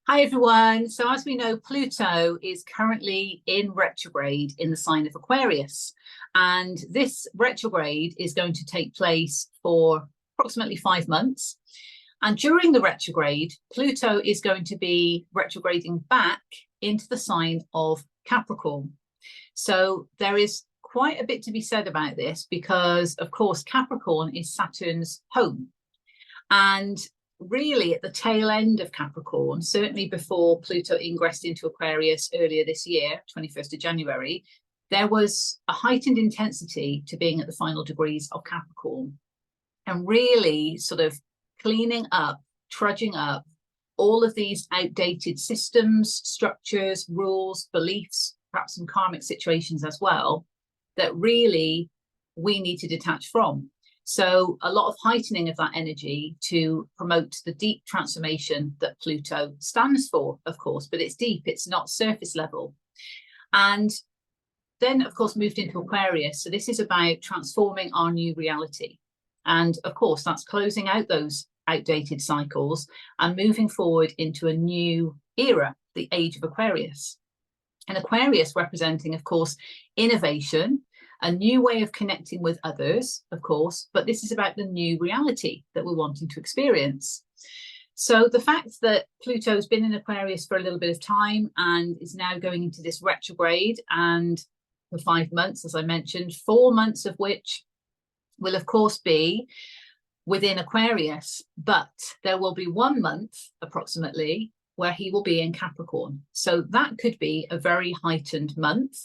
Hi everyone. So as we know, Pluto is currently in retrograde in the sign of Aquarius. And this retrograde is going to take place for approximately 5 months. And during the retrograde, Pluto is going to be retrograding back into the sign of Capricorn. So there is quite a bit to be said about this because, of course, Capricorn is Saturn's home. And really at the tail end of Capricorn, certainly before Pluto ingressed into Aquarius earlier this year, 21st of January, there was a heightened intensity to being at the final degrees of Capricorn and really sort of cleaning up, trudging up all of these outdated systems, structures, rules, beliefs, perhaps some karmic situations as well, that really we need to detach from. So a lot of heightening of that energy to promote the deep transformation that Pluto stands for, of course, but it's deep, it's not surface level. And then, of course, moved into Aquarius. So this is about transforming our new reality. And of course, that's closing out those outdated cycles and moving forward into a new era, the age of Aquarius. And Aquarius representing, of course, innovation, a new way of connecting with others, of course, but this is about the new reality that we're wanting to experience. So the fact that Pluto's been in Aquarius for a little bit of time and is now going into this retrograde, and for 5 months, as I mentioned, 4 months of which will, of course, be within Aquarius, but there will be 1 month approximately where he will be in Capricorn. So that could be a very heightened month.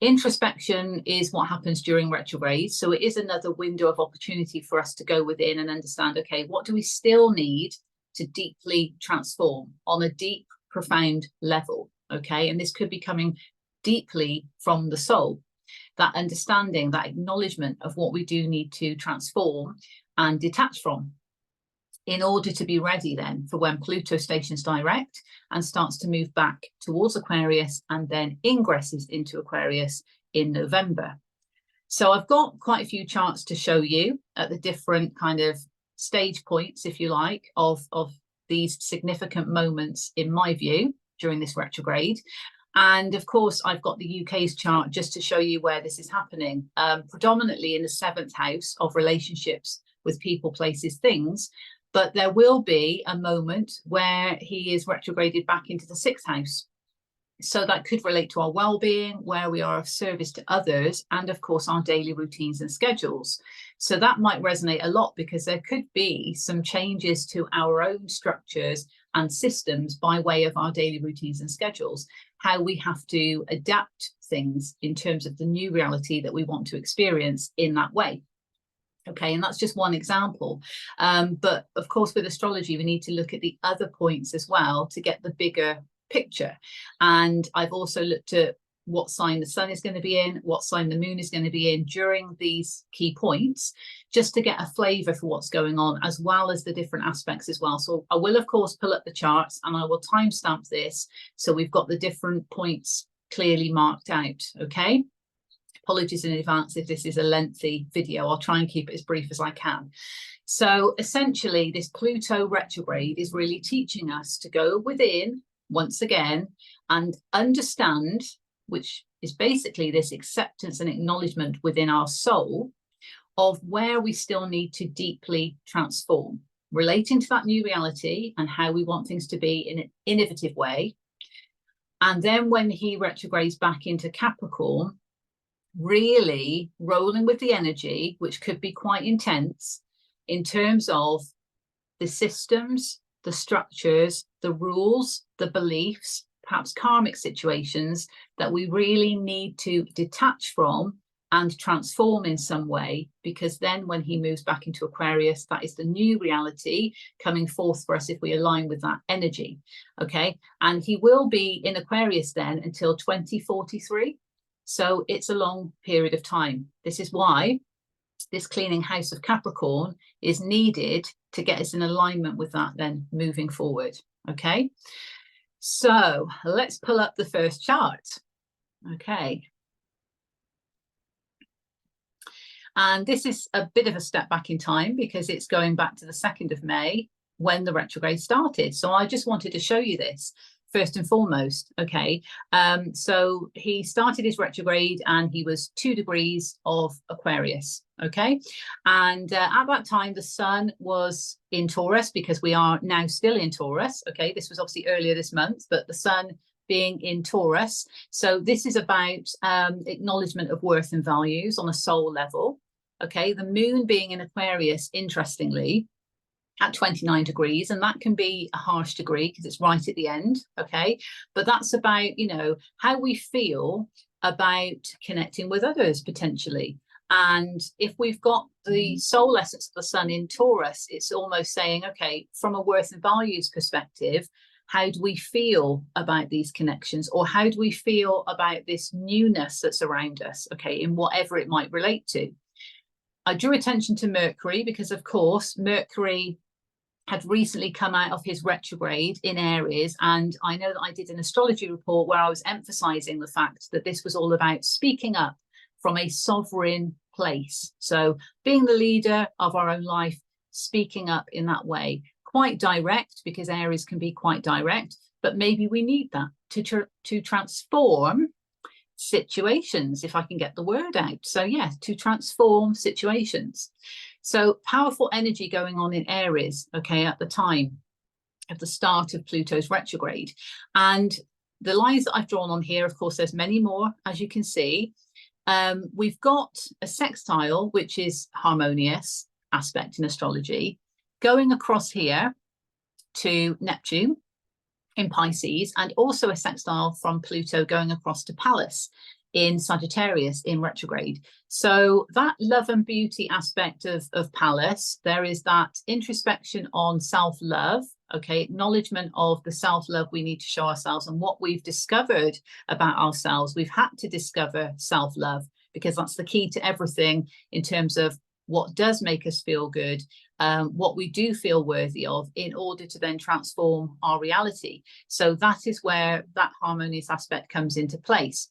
Introspection is what happens during retrograde. So it is another window of opportunity for us to go within and understand, okay, what do we still need to deeply transform on a deep, profound level? Okay, and this could be coming deeply from the soul, that understanding, that acknowledgement of what we do need to transform and detach from, in order to be ready then for when Pluto stations direct and starts to move back towards Aquarius and then ingresses into Aquarius in November. So I've got quite a few charts to show you at the different kind of stage points, if you like, of these significant moments in my view during this retrograde. And of course, I've got the UK's chart just to show you where this is happening, predominantly in the 7th house of relationships with people, places, things. But there will be a moment where he is retrograded back into the 6th house. So that could relate to our well-being, where we are of service to others, and of course, our daily routines and schedules. So that might resonate a lot because there could be some changes to our own structures and systems by way of our daily routines and schedules, how we have to adapt things in terms of the new reality that we want to experience in that way. Okay, and that's just one example. But of course, with astrology, we need to look at the other points as well to get the bigger picture. And I've also looked at what sign the sun is going to be in, what sign the moon is going to be in during these key points, just to get a flavour for what's going on, as well as the different aspects as well. So I will, of course, pull up the charts and I will timestamp this so we've got the different points clearly marked out, okay? Apologies in advance if this is a lengthy video. I'll try and keep it as brief as I can. So essentially, this Pluto retrograde is really teaching us to go within once again and understand, which is basically this acceptance and acknowledgement within our soul of where we still need to deeply transform, relating to that new reality and how we want things to be in an innovative way. And then when he retrogrades back into Capricorn, really rolling with the energy, which could be quite intense in terms of the systems, the structures, the rules, the beliefs, perhaps karmic situations that we really need to detach from and transform in some way, because then when he moves back into Aquarius, that is the new reality coming forth for us if we align with that energy. Okay, and he will be in Aquarius then until 2043. So it's a long period of time. This is why this cleaning house of Capricorn is needed to get us in alignment with that then moving forward. Okay, so let's pull up the first chart. Okay, and this is a bit of a step back in time because it's going back to the 2nd of May when the retrograde started. So I just wanted to show you this first and foremost. Okay, so he started his retrograde and he was 2 degrees of Aquarius. Okay, and at that time the sun was in Taurus, because we are now still in Taurus. Okay, this was obviously earlier this month, but the sun being in Taurus. So this is about acknowledgement of worth and values on a soul level. Okay, the moon being in Aquarius, interestingly, at 29 degrees, and that can be a harsh degree because it's right at the end. Okay, but that's about, you know, how we feel about connecting with others potentially. And if we've got the soul essence of the sun in Taurus, it's almost saying, okay, from a worth and values perspective, how do we feel about these connections, or how do we feel about this newness that's around us, okay, in whatever it might relate to. I drew attention to Mercury because, of course, Mercury had recently come out of his retrograde in Aries, and I know that I did an astrology report where I was emphasizing the fact that this was all about speaking up from a sovereign place. So being the leader of our own life, speaking up in that way, quite direct, because Aries can be quite direct, but maybe we need that to transform situations, if I can get the word out. So yeah, to transform situations. So powerful energy going on in Aries, okay, at the time of the start of Pluto's retrograde. And the lines that I've drawn on here, of course, there's many more, as you can see. We've got a sextile, which is harmonious aspect in astrology, going across here to Neptune in Pisces, and also a sextile from Pluto going across to Pallas in Sagittarius in retrograde. So that love and beauty aspect of Pallas, there is that introspection on self-love, okay, acknowledgement of the self-love we need to show ourselves and what we've discovered about ourselves. We've had to discover self-love because that's the key to everything in terms of what does make us feel good, what we do feel worthy of, in order to then transform our reality. So that is where that harmonious aspect comes into place.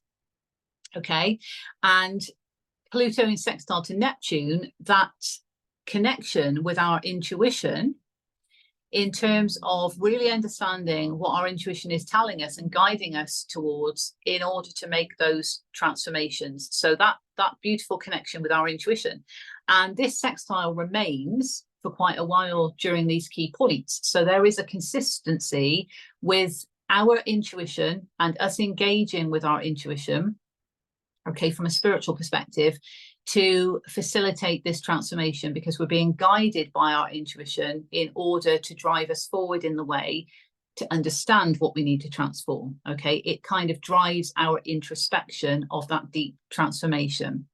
Okay, and Pluto in sextile to Neptune, that connection with our intuition in terms of really understanding what our intuition is telling us and guiding us towards in order to make those transformations. So that beautiful connection with our intuition. And this sextile remains for quite a while during these key points. So there is a consistency with our intuition and us engaging with our intuition, okay, from a spiritual perspective, to facilitate this transformation, because we're being guided by our intuition in order to drive us forward in the way to understand what we need to transform. Okay, it kind of drives our introspection of that deep transformation.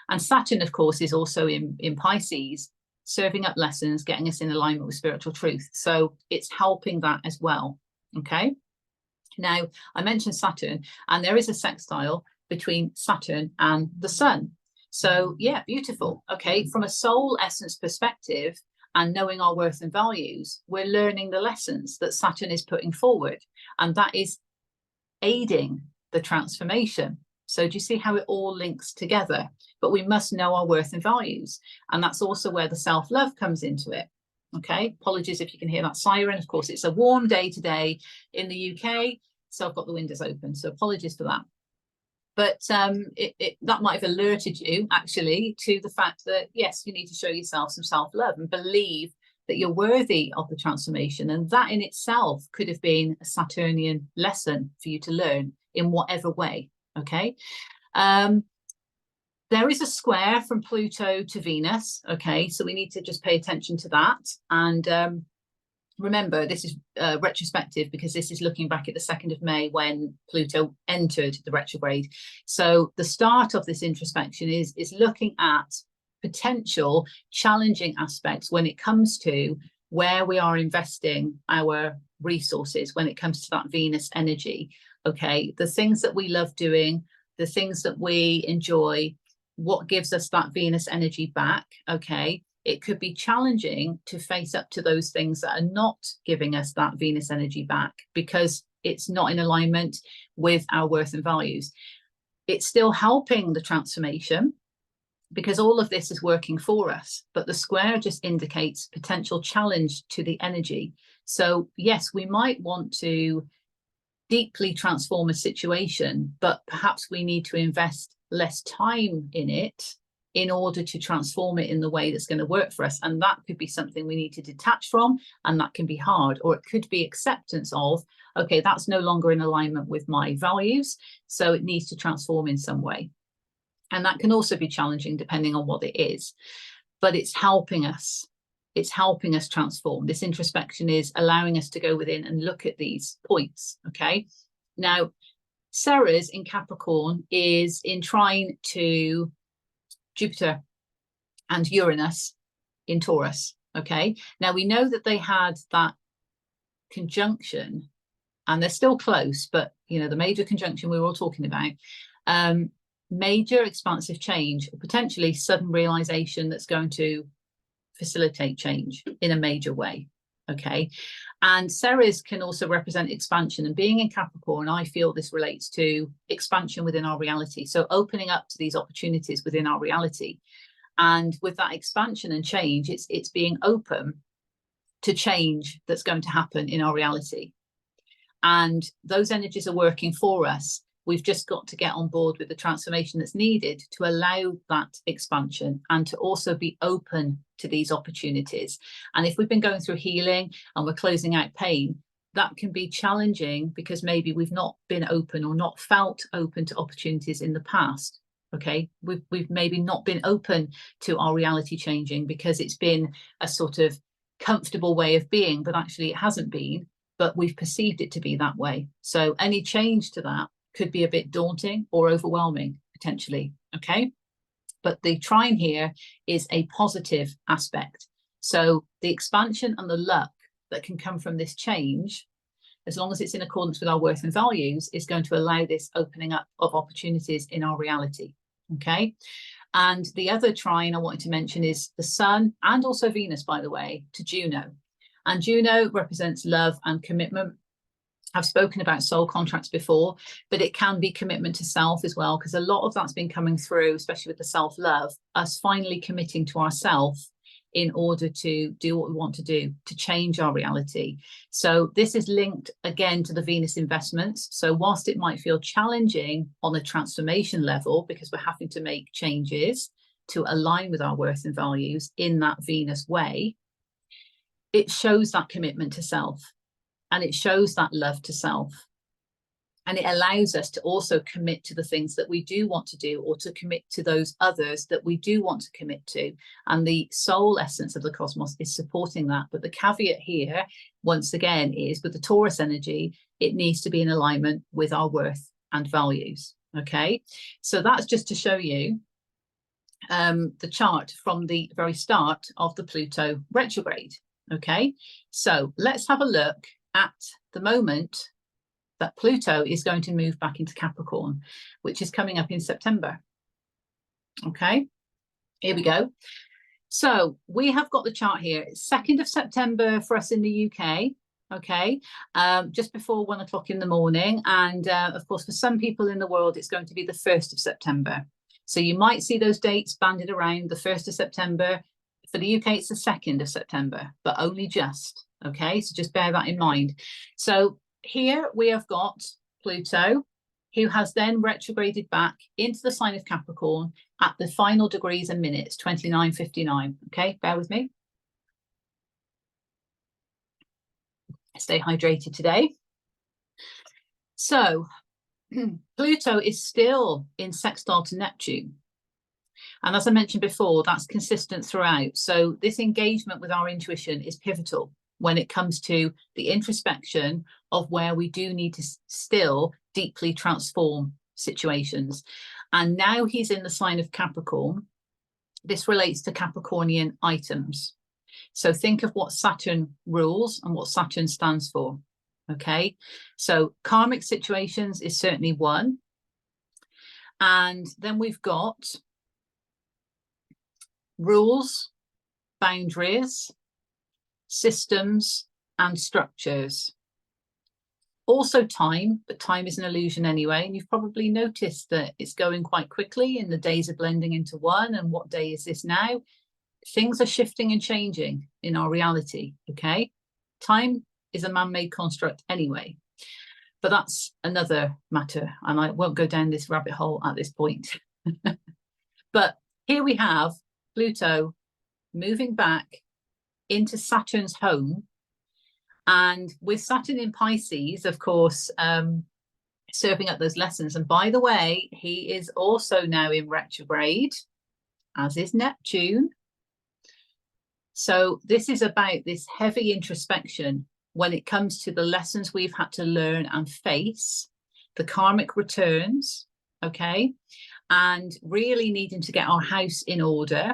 And Saturn, of course, is also in Pisces, serving up lessons, getting us in alignment with spiritual truth. So it's helping that as well. Okay, now I mentioned Saturn, and there is a sextile between Saturn and the Sun. So yeah, beautiful. Okay, from a soul essence perspective and knowing our worth and values, we're learning the lessons that Saturn is putting forward, and that is aiding the transformation. So do you see how it all links together? But we must know our worth and values, and that's also where the self-love comes into it. Okay, apologies if you can hear that siren. Of course, it's a warm day today in the UK, so I've got the windows open, so apologies for that. But that might have alerted you actually to the fact that, yes, you need to show yourself some self-love and believe that you're worthy of the transformation. And that in itself could have been a Saturnian lesson for you to learn in whatever way. Okay. There is a square from Pluto to Venus. Okay. So we need to just pay attention to that. And remember, this is retrospective, because this is looking back at the 2nd of May when Pluto entered the retrograde. So the start of this introspection is looking at potential challenging aspects when it comes to where we are investing our resources, when it comes to that Venus energy. Okay, the things that we love doing, the things that we enjoy, what gives us that Venus energy back. Okay, it could be challenging to face up to those things that are not giving us that Venus energy back, because it's not in alignment with our worth and values. It's still helping the transformation, because all of this is working for us, but the square just indicates potential challenge to the energy. So yes, we might want to deeply transform a situation, but perhaps we need to invest less time in it in order to transform it in the way that's going to work for us. And that could be something we need to detach from, and that can be hard. Or it could be acceptance of, okay, that's no longer in alignment with my values, so it needs to transform in some way. And that can also be challenging depending on what it is, but it's helping us. It's helping us transform. This introspection is allowing us to go within and look at these points, okay? Now, Ceres in Capricorn is in trine to Jupiter and Uranus in Taurus, okay? Now, we know that they had that conjunction, and they're still close, but, you know, the major conjunction we were all talking about, major expansive change, or potentially sudden realization that's going to facilitate change in a major way, okay? And Ceres can also represent expansion, and being in Capricorn, I feel this relates to expansion within our reality, so opening up to these opportunities within our reality. And with that expansion and change, it's being open to change that's going to happen in our reality, and those energies are working for us. We've just got to get on board with the transformation that's needed to allow that expansion and to also be open to these opportunities. And if we've been going through healing and we're closing out pain, that can be challenging because maybe we've not been open or not felt open to opportunities in the past. Okay, we've maybe not been open to our reality changing because it's been a sort of comfortable way of being, but actually it hasn't been, but we've perceived it to be that way. So any change to that could be a bit daunting or overwhelming potentially, okay? But the trine here is a positive aspect. So the expansion and the luck that can come from this change, as long as it's in accordance with our worth and values, is going to allow this opening up of opportunities in our reality, okay? And the other trine I wanted to mention is the Sun, and also Venus, by the way, to Juno. And Juno represents love and commitment. I've spoken about soul contracts before, but it can be commitment to self as well, because a lot of that's been coming through, especially with the self-love, us finally committing to ourselves in order to do what we want to do, to change our reality. So this is linked again to the Venus investments. So whilst it might feel challenging on a transformation level, because we're having to make changes to align with our worth and values in that Venus way, it shows that commitment to self. And it shows that love to self. And it allows us to also commit to the things that we do want to do, or to commit to those others that we do want to commit to. And the soul essence of the cosmos is supporting that. But the caveat here, once again, is with the Taurus energy, it needs to be in alignment with our worth and values. Okay, so that's just to show you the chart from the very start of the Pluto retrograde. Okay, so let's have a look at the moment that Pluto is going to move back into Capricorn, which is coming up in September. Okay, here we go. So we have got the chart here. It's 2nd of September for us in the UK. Okay, just before 1 o'clock in the morning. And of course, for some people in the world, it's going to be the 1st of September. So you might see those dates banded around, the 1st of September. For the UK, it's the 2nd of September, but only just. Okay, so just bear that in mind. So here we have got Pluto, who has then retrograded back into the sign of Capricorn at the final degrees and minutes, 29:59. Okay, bear with me. Stay hydrated today. So Pluto is still in sextile to Neptune. And as I mentioned before, that's consistent throughout. So this engagement with our intuition is pivotal when it comes to the introspection of where we do need to still deeply transform situations. And now he's in the sign of Capricorn. This relates to Capricornian items. So think of what Saturn rules and what Saturn stands for. Okay, so karmic situations is certainly one. And then we've got rules, boundaries, systems, and structures. Also time, but time is an illusion anyway. And you've probably noticed that it's going quite quickly and the days are blending into one. And what day is this now? Things are shifting and changing in our reality, okay? Time is a man-made construct anyway, but that's another matter. And I won't go down this rabbit hole at this point. But here we have Pluto moving back into Saturn's home. And with Saturn in Pisces, of course, serving up those lessons. And by the way, he is also now in retrograde, as is Neptune. So this is about this heavy introspection when it comes to the lessons we've had to learn and face, the karmic returns, okay? And really needing to get our house in order,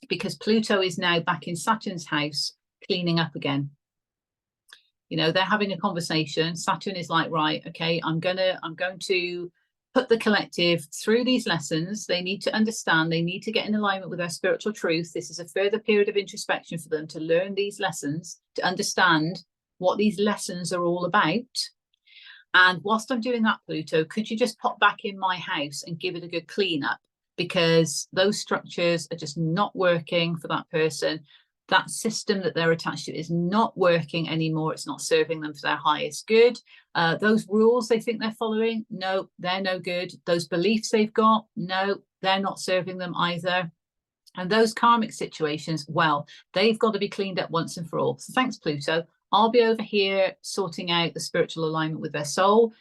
because Pluto is now back in Saturn's house, cleaning up again. You know, they're having a conversation. Saturn is like, right, okay, I'm going to put the collective through these lessons. They need to understand, they need to get in alignment with their spiritual truth. This is a further period of introspection for them to learn these lessons, to understand what these lessons are all about. And whilst I'm doing that, Pluto, could you just pop back in my house and give it a good clean up? Because those structures are just not working for that person. That system that they're attached to is not working anymore. It's not serving them for their highest good. Those rules they think they're following, no, they're no good. Those beliefs they've got, no, they're not serving them either. And those karmic situations, well, they've got to be cleaned up once and for all. So thanks, Pluto. I'll be over here sorting out the spiritual alignment with their soul.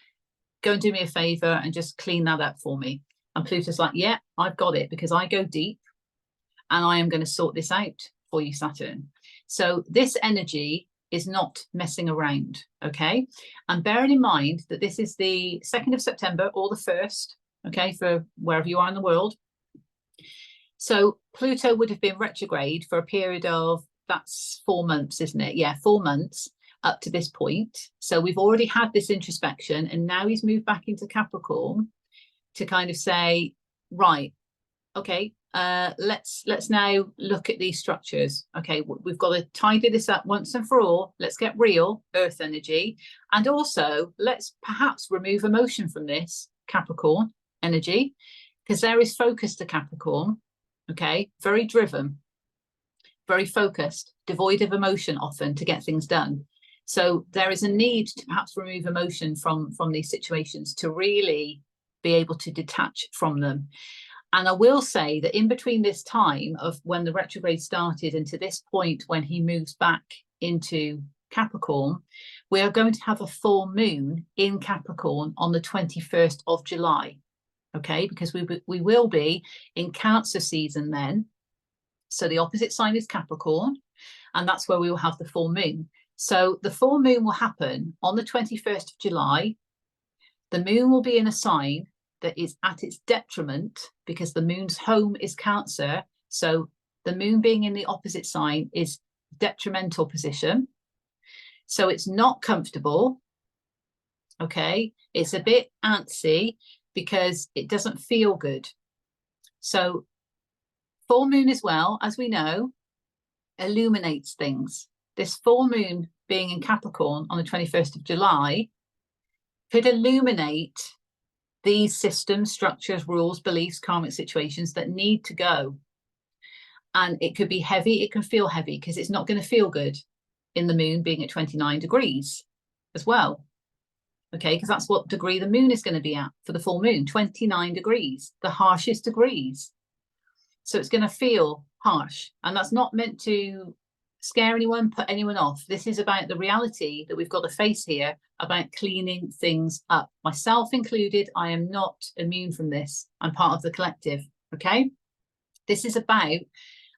Go and do me a favor and just clean that up for me. And Pluto's like, yeah, I've got it, because I go deep and I am going to sort this out for you, Saturn. So this energy is not messing around, okay? And bearing in mind that this is the 2nd of September or the 1st, okay, for wherever you are in the world. So Pluto would have been retrograde for a period of, that's 4 months, isn't it? Yeah, 4 months up to this point. So we've already had this introspection, and now he's moved back into Capricorn to kind of say, right, okay, let's now look at these structures. Okay, we've got to tidy this up once and for all. Let's get real, earth energy. And also let's perhaps remove emotion from this Capricorn energy, because there is focus to Capricorn. Okay, very driven, very focused, devoid of emotion often to get things done. So there is a need to perhaps remove emotion from these situations to really be able to detach from them. And I will say that in between this time of when the retrograde started and to this point when he moves back into Capricorn, we are going to have a full moon in Capricorn on the 21st of July. Okay, because we will be in Cancer season then. So the opposite sign is Capricorn, and that's where we will have the full moon. So the full moon will happen on the 21st of July. The moon will be in a sign that is at its detriment, because the moon's home is Cancer. So the moon being in the opposite sign is detrimental position. So it's not comfortable. Okay, it's a bit antsy because it doesn't feel good. So full moon as well, as we know, illuminates things. This full moon being in Capricorn on the 21st of July could illuminate these systems, structures, rules, beliefs, karmic situations that need to go. And it could be heavy, it can feel heavy, because it's not going to feel good in the moon being at 29 degrees as well. Okay, because that's what degree the moon is going to be at for the full moon, 29 degrees, the harshest degrees. So it's going to feel harsh. And that's not meant to scare anyone, put anyone off. This is about the reality that we've got to face here about cleaning things up. Myself included, I am not immune from this. I'm part of the collective, okay? This is about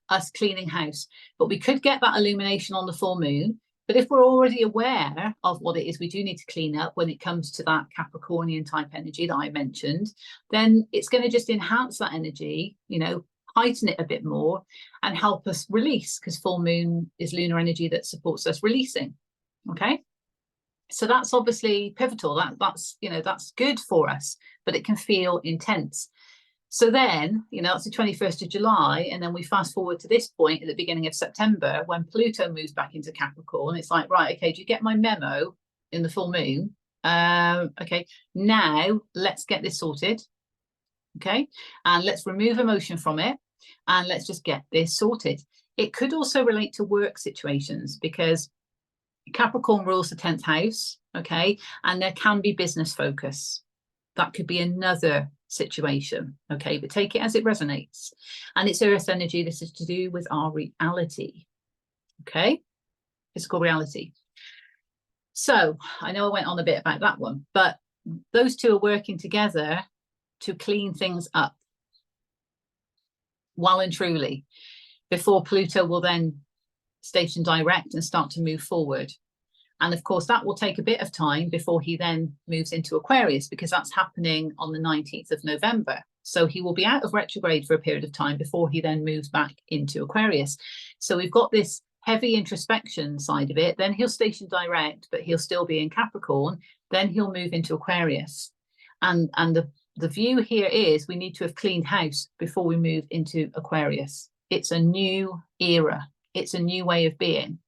us cleaning house. But we could get that illumination on the full moon. But if we're already aware of what it is we do need to clean up when it comes to that Capricornian type energy that I mentioned, then it's going to just enhance that energy, you know, heighten it a bit more and help us release, because full moon is lunar energy that supports us releasing. Okay, so that's obviously pivotal. That's you know, that's good for us, but it can feel intense. So then, you know, it's the 21st of July, and then we fast forward to this point at the beginning of September when Pluto moves back into Capricorn. It's like, right, okay, do you get my memo? in the full moon. Okay, now let's get this sorted. Okay, and let's remove emotion from it, and let's just get this sorted. It could also relate to work situations, because Capricorn rules the 10th house, okay, and there can be business focus. That could be another situation, okay, but take it as it resonates. And it's Earth energy. This is to do with our reality, okay, physical reality. So I know I went on a bit about that one, but those two are working together to clean things up well and truly before Pluto will then station direct and start to move forward. And of course, that will take a bit of time before he then moves into Aquarius, because that's happening on the 19th of November. So he will be out of retrograde for a period of time before he then moves back into Aquarius. So we've got this heavy introspection side of it. Then he'll station direct, but he'll still be in Capricorn. Then he'll move into Aquarius. And the view here is we need to have cleaned house before we move into Aquarius. It's a new era. It's a new way of being.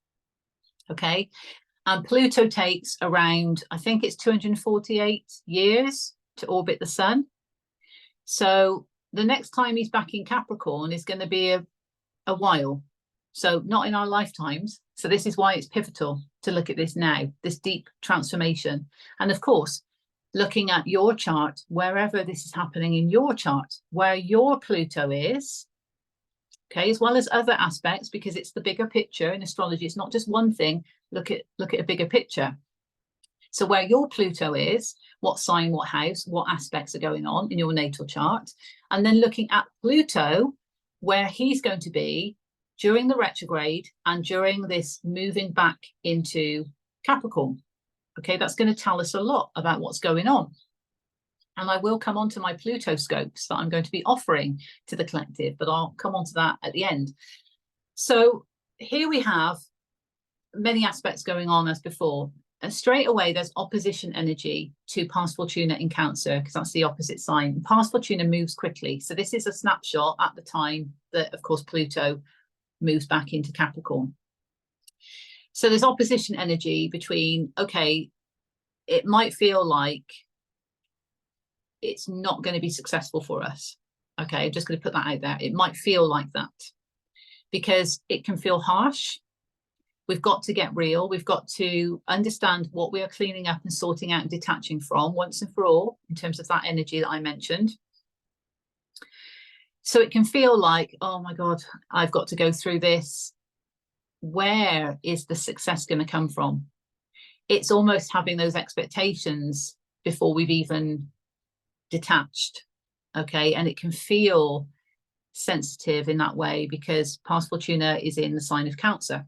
Okay. And Pluto takes around, I think it's 248 years to orbit the sun. So the next time he's back in Capricorn is going to be a while. So not in our lifetimes. So this is why it's pivotal to look at this now, this deep transformation. And of course, looking at your chart, wherever this is happening in your chart, where your Pluto is, okay, as well as other aspects, because it's the bigger picture in astrology. It's not just one thing. Look at a bigger picture. So where your Pluto is, what sign, what house, what aspects are going on in your natal chart, and then looking at Pluto, where he's going to be during the retrograde and during this moving back into Capricorn. Okay, that's going to tell us a lot about what's going on. And I will come on to my PlutoScopes that I'm going to be offering to the collective, but I'll come on to that at the end. So here we have many aspects going on as before. And straight away, there's opposition energy to past Fortuna in Cancer, because that's the opposite sign. Past Fortuna moves quickly. So this is a snapshot at the time that, of course, Pluto moves back into Capricorn. So there's opposition energy between, okay, it might feel like it's not going to be successful for us. Okay, I'm just going to put that out there. It might feel like that because it can feel harsh. We've got to get real. We've got to understand what we are cleaning up and sorting out and detaching from once and for all in terms of that energy that I mentioned. So it can feel like, oh my God, I've got to go through this. Where is the success going to come from? It's almost having those expectations before we've even detached. Okay, and it can feel sensitive in that way because past Fortuna is in the sign of Cancer.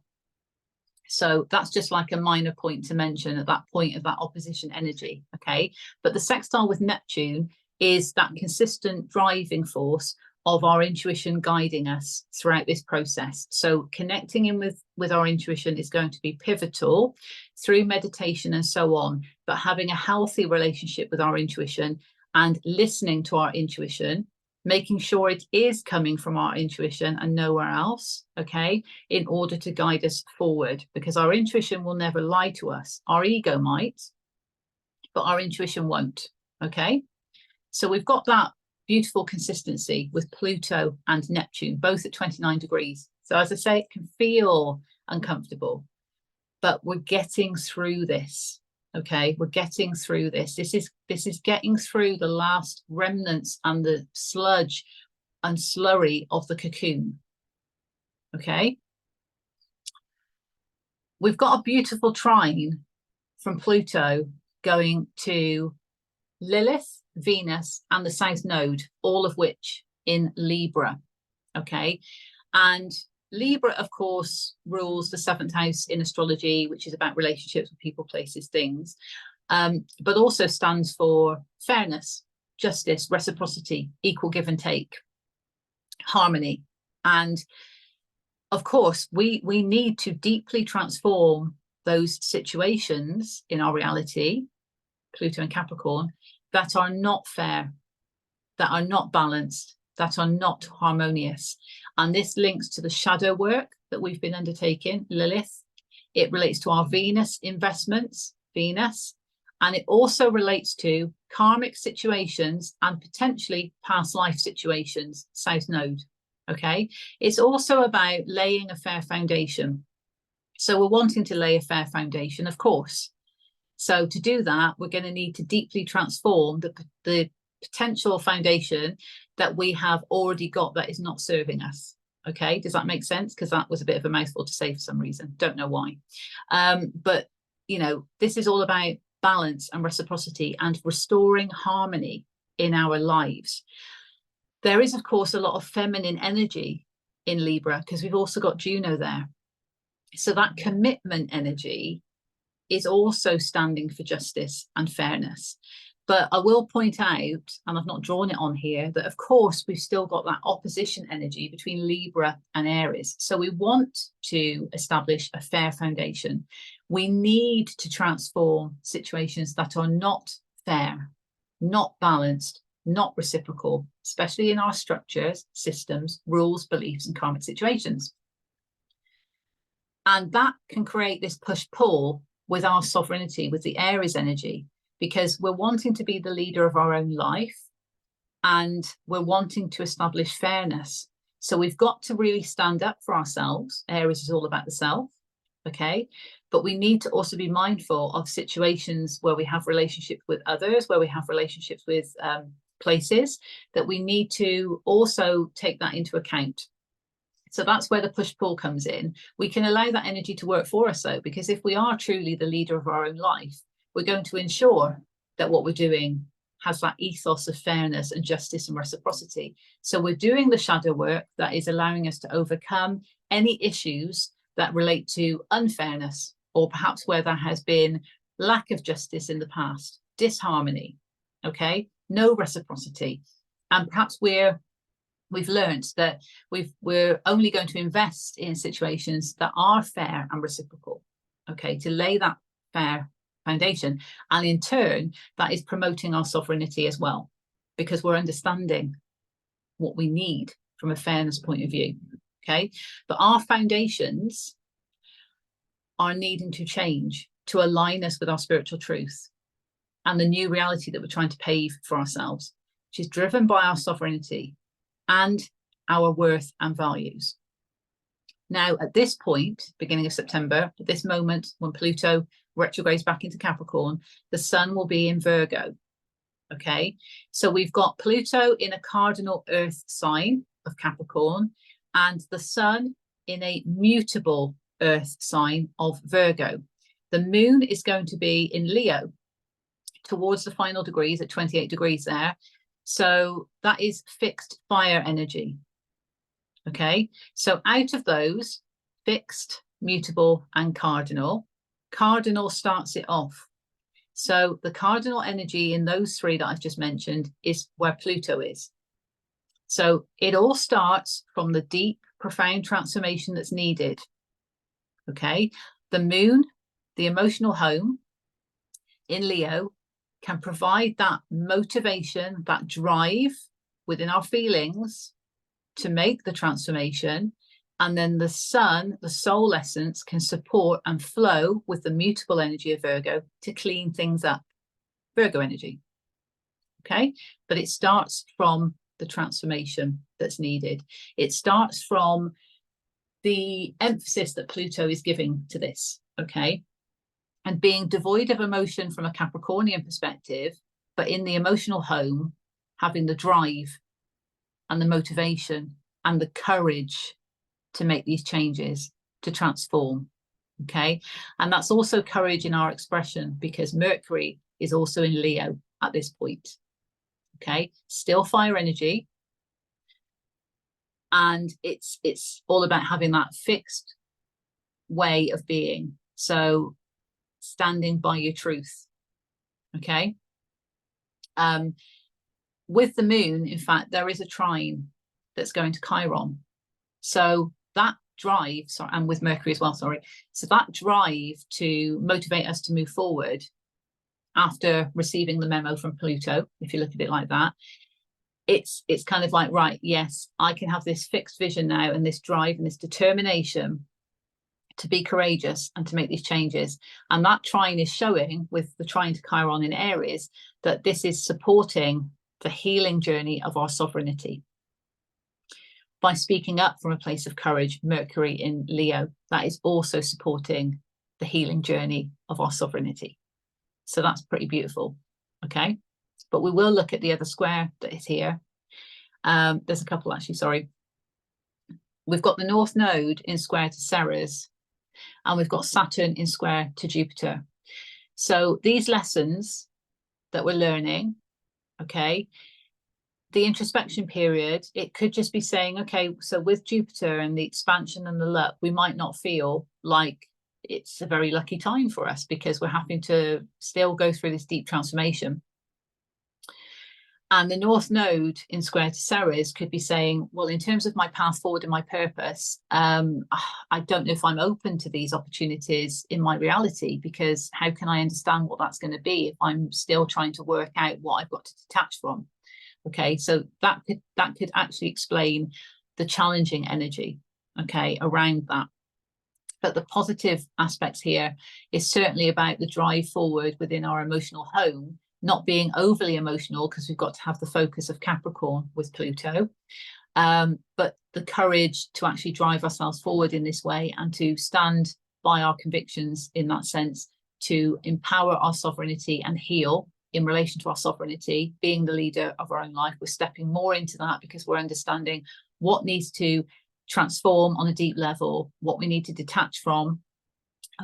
So that's just like a minor point to mention at that point of that opposition energy. Okay, but the sextile with Neptune is that consistent driving force of our intuition guiding us throughout this process. So connecting in with our intuition is going to be pivotal through meditation and so on, but having a healthy relationship with our intuition and listening to our intuition, making sure it is coming from our intuition and nowhere else, okay, in order to guide us forward, because our intuition will never lie to us. Our ego might, but our intuition won't, okay? So we've got that beautiful consistency with Pluto and Neptune, both at 29 degrees. So as I say, it can feel uncomfortable, but we're getting through this. Okay, we're getting through this. This is getting through the last remnants and the sludge and slurry of the cocoon. Okay. We've got a beautiful trine from Pluto going to Lilith, Venus, and the South Node, all of which in Libra. Okay. And Libra, of course, rules the 7th house in astrology, which is about relationships with people, places, things, but also stands for fairness, justice, reciprocity, equal give and take, harmony. And of course, we need to deeply transform those situations in our reality, Pluto and Capricorn, that are not fair, that are not balanced, that are not harmonious. And this links to the shadow work that we've been undertaking, Lilith. It relates to our Venus investments, Venus, and it also relates to karmic situations and potentially past life situations, South Node. Okay, it's also about laying a fair foundation. So we're wanting to lay a fair foundation, of course. So to do that, we're going to need to deeply transform the potential foundation that we have already got that is not serving us. Okay, does that make sense? Because that was a bit of a mouthful to say for some reason. Don't know why. But, you know, this is all about balance and reciprocity and restoring harmony in our lives. There is, of course, a lot of feminine energy in Libra because we've also got Juno there. So that commitment energy is also standing for justice and fairness. But I will point out, and I've not drawn it on here, that of course we've still got that opposition energy between Libra and Aries. So we want to establish a fair foundation. We need to transform situations that are not fair, not balanced, not reciprocal, especially in our structures, systems, rules, beliefs, and karmic situations. And that can create this push-pull with our sovereignty, with the Aries energy, because we're wanting to be the leader of our own life and we're wanting to establish fairness. So we've got to really stand up for ourselves. Aries is all about the self, okay? But we need to also be mindful of situations where we have relationships with others, where we have relationships with places, that we need to also take that into account. So that's where the push-pull comes in. We can allow that energy to work for us, though, because if we are truly the leader of our own life, we're going to ensure that what we're doing has that ethos of fairness and justice and reciprocity. So we're doing the shadow work that is allowing us to overcome any issues that relate to unfairness, or perhaps where there has been lack of justice in the past, disharmony, okay, no reciprocity. And perhaps we've learned that we're only going to invest in situations that are fair and reciprocal, okay, to lay that fair foundation. And in turn, that is promoting our sovereignty as well, because we're understanding what we need from a fairness point of view, okay? But our foundations are needing to change to align us with our spiritual truth and the new reality that we're trying to pave for ourselves, which is driven by our sovereignty and our worth and values. Now, at this point, beginning of September, at this moment, when Pluto retrogrades back into Capricorn, the sun will be in Virgo, okay? So we've got Pluto in a cardinal earth sign of Capricorn and the sun in a mutable earth sign of Virgo. The moon is going to be in Leo towards the final degrees at 28 degrees there. So that is fixed fire energy. Okay, so out of those, fixed, mutable, and cardinal, cardinal starts it off. So the cardinal energy in those three that I've just mentioned is where Pluto is. So it all starts from the deep, profound transformation that's needed. Okay, the moon, the emotional home in Leo, can provide that motivation, that drive within our feelings to make the transformation. And then the sun, the soul essence, can support and flow with the mutable energy of Virgo to clean things up. Virgo energy. Okay, but it starts from the transformation that's needed. It starts from the emphasis that Pluto is giving to this. Okay, and being devoid of emotion from a Capricornian perspective, but in the emotional home, having the drive and the motivation and the courage to make these changes, to transform, okay? And that's also courage in our expression, because Mercury is also in Leo at this point, okay? Still fire energy, and it's all about having that fixed way of being. So standing by your truth, okay? With the moon, in fact, there is a trine that's going to Chiron. So that drive, sorry, and with Mercury as well, sorry. So that drive to motivate us to move forward after receiving the memo from Pluto, if you look at it like that, it's kind of like, right, yes, I can have this fixed vision now and this drive and this determination to be courageous and to make these changes. And that trine is showing, with the trine to Chiron in Aries, that this is supporting the healing journey of our sovereignty. By speaking up from a place of courage, Mercury in Leo, that is also supporting the healing journey of our sovereignty. So that's pretty beautiful, okay? But we will look at the other square that is here. There's a couple actually, sorry. We've got the North Node in square to Ceres, and we've got Saturn in square to Jupiter. So these lessons that we're learning, okay, the introspection period, it could just be saying, okay, so with Jupiter and the expansion and the luck, we might not feel like it's a very lucky time for us because we're having to still go through this deep transformation. And the North Node in square to Ceres could be saying, well, in terms of my path forward and my purpose, I don't know if I'm open to these opportunities in my reality, because how can I understand what that's going to be if I'm still trying to work out what I've got to detach from? Okay, so that could actually explain the challenging energy, okay, around that. But the positive aspects here is certainly about the drive forward within our emotional home, not being overly emotional, because we've got to have the focus of Capricorn with Pluto, but the courage to actually drive ourselves forward in this way and to stand by our convictions in that sense, to empower our sovereignty and heal in relation to our sovereignty, being the leader of our own life. We're stepping more into that because we're understanding what needs to transform on a deep level, what we need to detach from,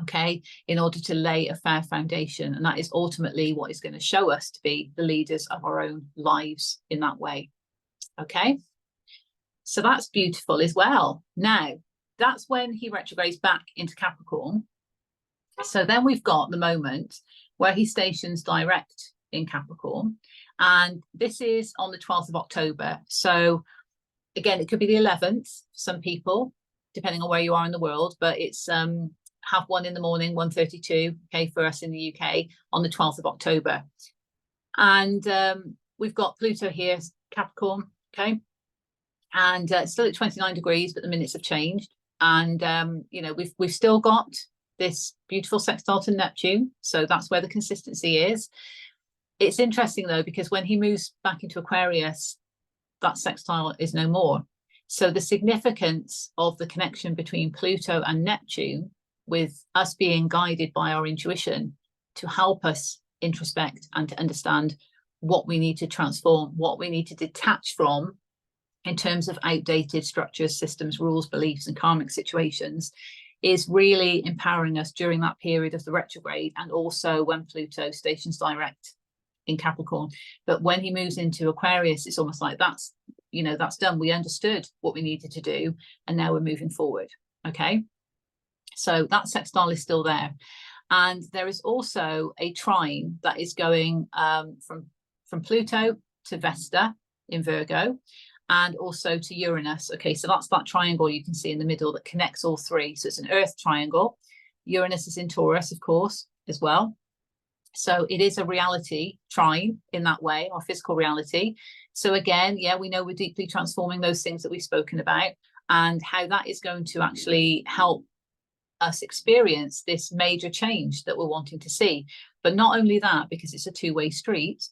okay, in order to lay a fair foundation. And that is ultimately what is going to show us to be the leaders of our own lives in that way. Okay, so that's beautiful as well. Now, that's when he retrogrades back into Capricorn. So then we've got the moment where he stations direct in Capricorn. And this is on the 12th of October. So again, it could be the 11th for some people, depending on where you are in the world, but it's 1:30 in the morning, 1:32, okay, for us in the UK on the 12th of October. And we've got Pluto here, Capricorn, okay, and still at 29 degrees, but the minutes have changed. And you know, we've still got this beautiful sextile to Neptune, so that's where the consistency is. It's interesting though, because when he moves back into Aquarius, that sextile is no more. So the significance of the connection between Pluto and Neptune, with us being guided by our intuition to help us introspect and to understand what we need to transform, what we need to detach from in terms of outdated structures, systems, rules, beliefs, and karmic situations, is really empowering us during that period of the retrograde, and also when Pluto stations direct in Capricorn. But when he moves into Aquarius, it's almost like that's, you know, that's done. We understood what we needed to do, and now we're moving forward. Okay, so that sextile is still there. And there is also a trine that is going from Pluto to Vesta in Virgo, and also to Uranus. Okay, so that's that triangle you can see in the middle that connects all three. So it's an Earth triangle. Uranus is in Taurus, of course, as well. So it is a reality trine in that way, our physical reality. So again, yeah, we know we're deeply transforming those things that we've spoken about, and how that is going to actually help us experience this major change that we're wanting to see. But not only that, because it's a two-way street,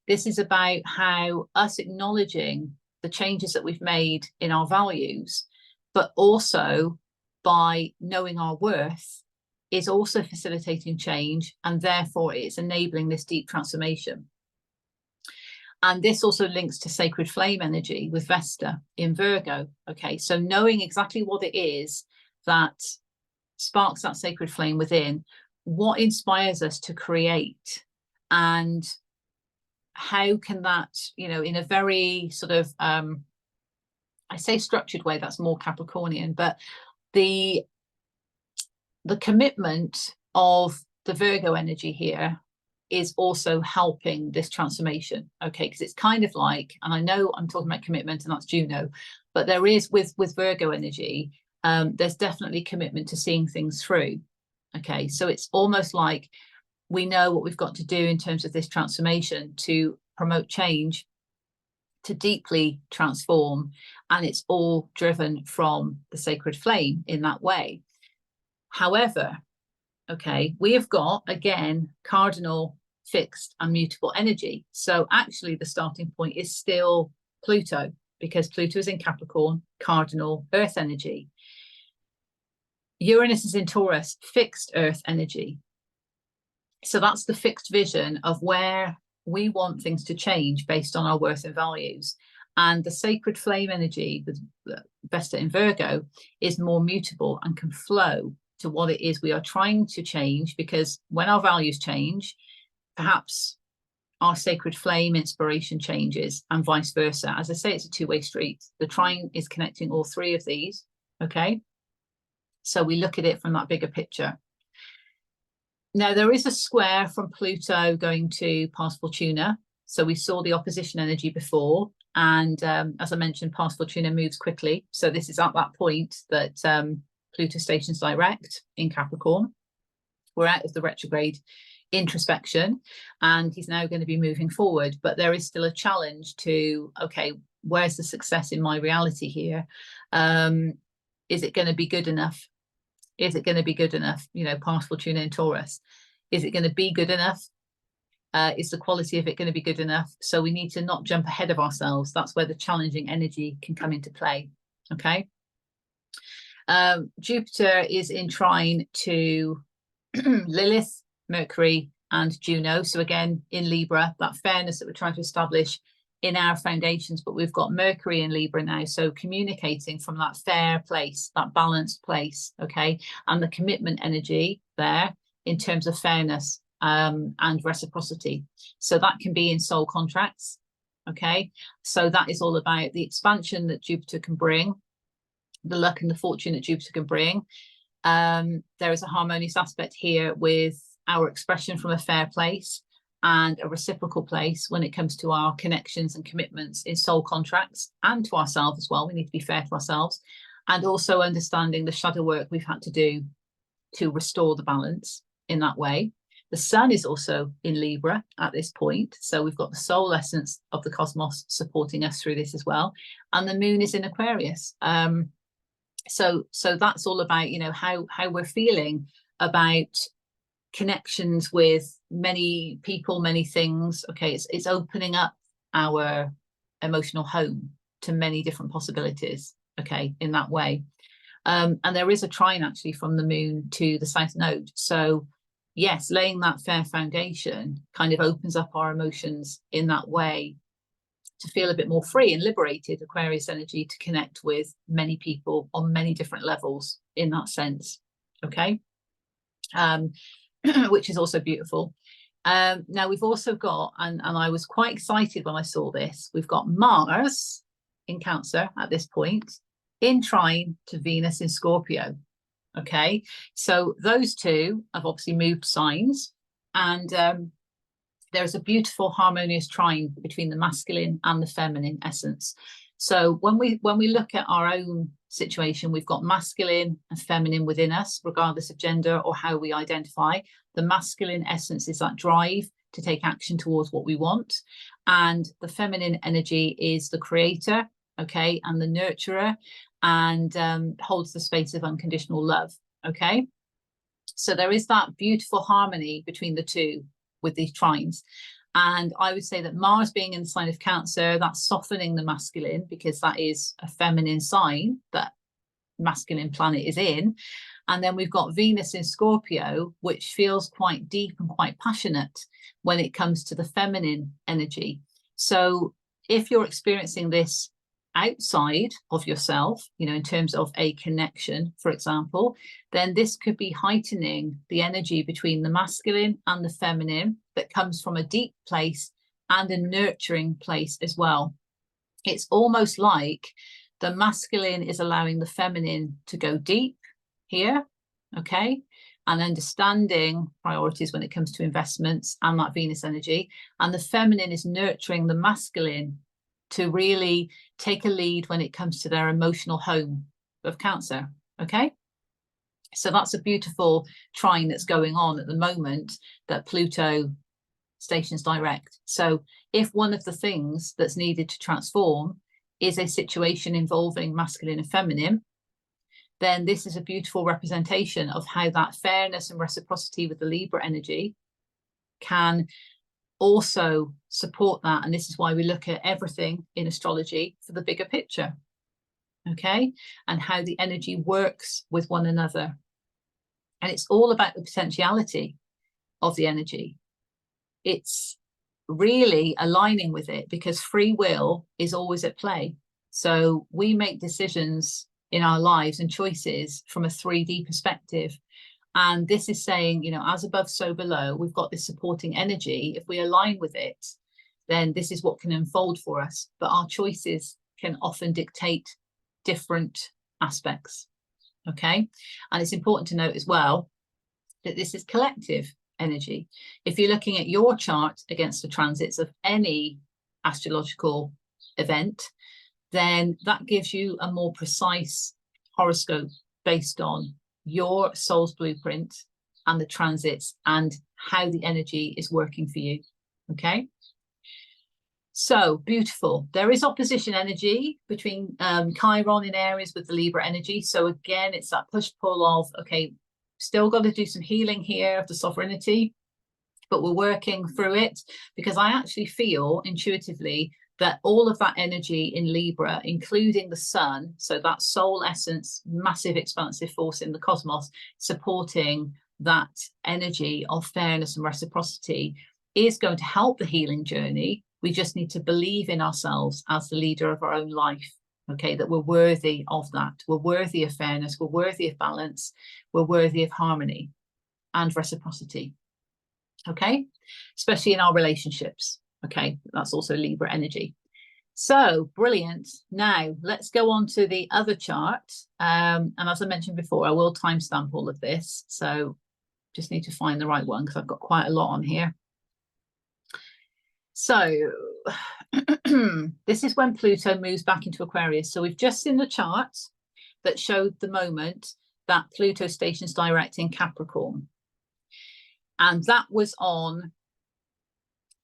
this is about how us acknowledging the changes that we've made in our values, but also by knowing our worth, is also facilitating change, and therefore it's enabling this deep transformation. And this also links to sacred flame energy with Vesta in Virgo. Okay, so knowing exactly what it is that sparks that sacred flame within, what inspires us to create, and how can that, you know, in a very sort of, I say structured way, that's more Capricornian, but the commitment of the Virgo energy here is also helping this transformation, okay? Because it's kind of like, and I know I'm talking about commitment and that's Juno, but there is with Virgo energy, there's definitely commitment to seeing things through, okay? So it's almost like we know what we've got to do in terms of this transformation to promote change, to deeply transform, and it's all driven from the sacred flame in that way. However, okay, we have got, again, cardinal, fixed and mutable energy. So actually the starting point is still Pluto, because Pluto is in Capricorn, cardinal earth energy. Uranus is in Taurus, fixed earth energy. So that's the fixed vision of where we want things to change based on our worth and values. And the sacred flame energy, the Vesta in Virgo, is more mutable and can flow to what it is we are trying to change, because when our values change, perhaps our sacred flame inspiration changes, and vice versa. As I say, it's a two-way street. The trine is connecting all three of these, okay? So we look at it from that bigger picture. Now, there is a square from Pluto going to past Fortuna. So we saw the opposition energy before. And as I mentioned, past Fortuna moves quickly. So this is at that point that Pluto stations direct in Capricorn. We're out of the retrograde introspection, and he's now going to be moving forward. But there is still a challenge to, okay, where's the success in my reality here? Is it going to be good enough? Is it going to be good enough? You know, past Fortuna in Taurus. Is it going to be good enough? Is the quality of it going to be good enough? So we need to not jump ahead of ourselves. That's where the challenging energy can come into play. Okay. Jupiter is in trine to Lilith, Mercury, and Juno. So again, in Libra, that fairness that we're trying to establish in our foundations, but we've got Mercury in Libra now. So communicating from that fair place, that balanced place, okay? And the commitment energy there in terms of fairness and reciprocity. So that can be in soul contracts, okay? So that is all about the expansion that Jupiter can bring, the luck and the fortune that Jupiter can bring. There is a harmonious aspect here with our expression from a fair place and a reciprocal place when it comes to our connections and commitments in soul contracts, and to ourselves as well. We need to be fair to ourselves, and also understanding the shadow work we've had to do to restore the balance in that way. The sun is also in Libra at this point. So we've got the soul essence of the cosmos supporting us through this as well. And the moon is in Aquarius. So that's all about, you know, how we're feeling about connections with many people, many things. Okay, it's opening up our emotional home to many different possibilities, okay, in that way. And there is a trine actually from the moon to the south node. So yes, laying that fair foundation kind of opens up our emotions in that way to feel a bit more free and liberated, Aquarius energy, to connect with many people on many different levels in that sense, okay? Which is also beautiful. Now we've also got, and I was quite excited when I saw this, we've got Mars in Cancer at this point, in trine to Venus in Scorpio, okay? So those two have obviously moved signs, and there's a beautiful harmonious trine between the masculine and the feminine essence. So when we look at our own situation, we've got masculine and feminine within us, regardless of gender or how we identify. The masculine essence is that drive to take action towards what we want. And the feminine energy is the creator, okay, and the nurturer, and holds the space of unconditional love, okay? So there is that beautiful harmony between the two with these trines. And I would say that Mars being in the sign of Cancer, that's softening the masculine, because that is a feminine sign that masculine planet is in. And then we've got Venus in Scorpio, which feels quite deep and quite passionate when it comes to the feminine energy. So if you're experiencing this outside of yourself, you know, in terms of a connection, for example, then this could be heightening the energy between the masculine and the feminine that comes from a deep place and a nurturing place as well. It's almost like the masculine is allowing the feminine to go deep here, okay, and understanding priorities when it comes to investments and that Venus energy, and the feminine is nurturing the masculine to really take a lead when it comes to their emotional home of Cancer, okay? So that's a beautiful trine that's going on at the moment that Pluto stations direct. So if one of the things that's needed to transform is a situation involving masculine and feminine, then this is a beautiful representation of how that fairness and reciprocity with the Libra energy can also support that. And this is why we look at everything in astrology for the bigger picture, okay, and how the energy works with one another. And it's all about the potentiality of the energy. It's really aligning with it, because free will is always at play. So we make decisions in our lives and choices from a 3D perspective. And this is saying, you know, as above, so below. We've got this supporting energy. If we align with it, then this is what can unfold for us. But our choices can often dictate different aspects. Okay. And it's important to note as well that this is collective energy. If you're looking at your chart against the transits of any astrological event, then that gives you a more precise horoscope based on your soul's blueprint and the transits and how the energy is working for you. Okay. So beautiful. There is opposition energy between Chiron in Aries with the Libra energy. So again, it's that push-pull of, okay, still got to do some healing here of the sovereignty, but we're working through it, because I actually feel intuitively that all of that energy in Libra, including the sun, so that soul essence, massive expansive force in the cosmos, supporting that energy of fairness and reciprocity, is going to help the healing journey. We just need to believe in ourselves as the leader of our own life, okay, that we're worthy of that. We're worthy of fairness. We're worthy of balance. We're worthy of harmony and reciprocity, okay, especially in our relationships. Okay, that's also Libra energy. So brilliant. Now let's go on to the other chart. And as I mentioned before, I will timestamp all of this. So just need to find the right one, because I've got quite a lot on here. So this is when Pluto moves back into Aquarius. So we've just seen the chart that showed the moment that Pluto stations direct in Capricorn. And that was on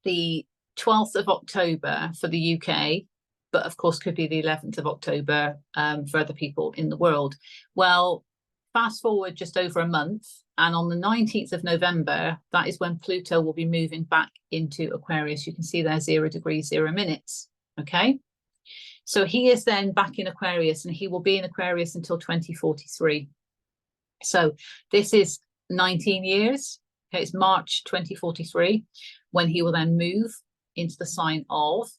the 12th of October for the UK, but of course could be the 11th of October for other people in the world. Well, fast forward just over a month, and on the 19th of November, that is when Pluto will be moving back into Aquarius. You can see there 0 degrees, 0 minutes. Okay. So he is then back in Aquarius, and he will be in Aquarius until 2043. So this is 19 years. Okay, it's March 2043 when he will then move into the sign of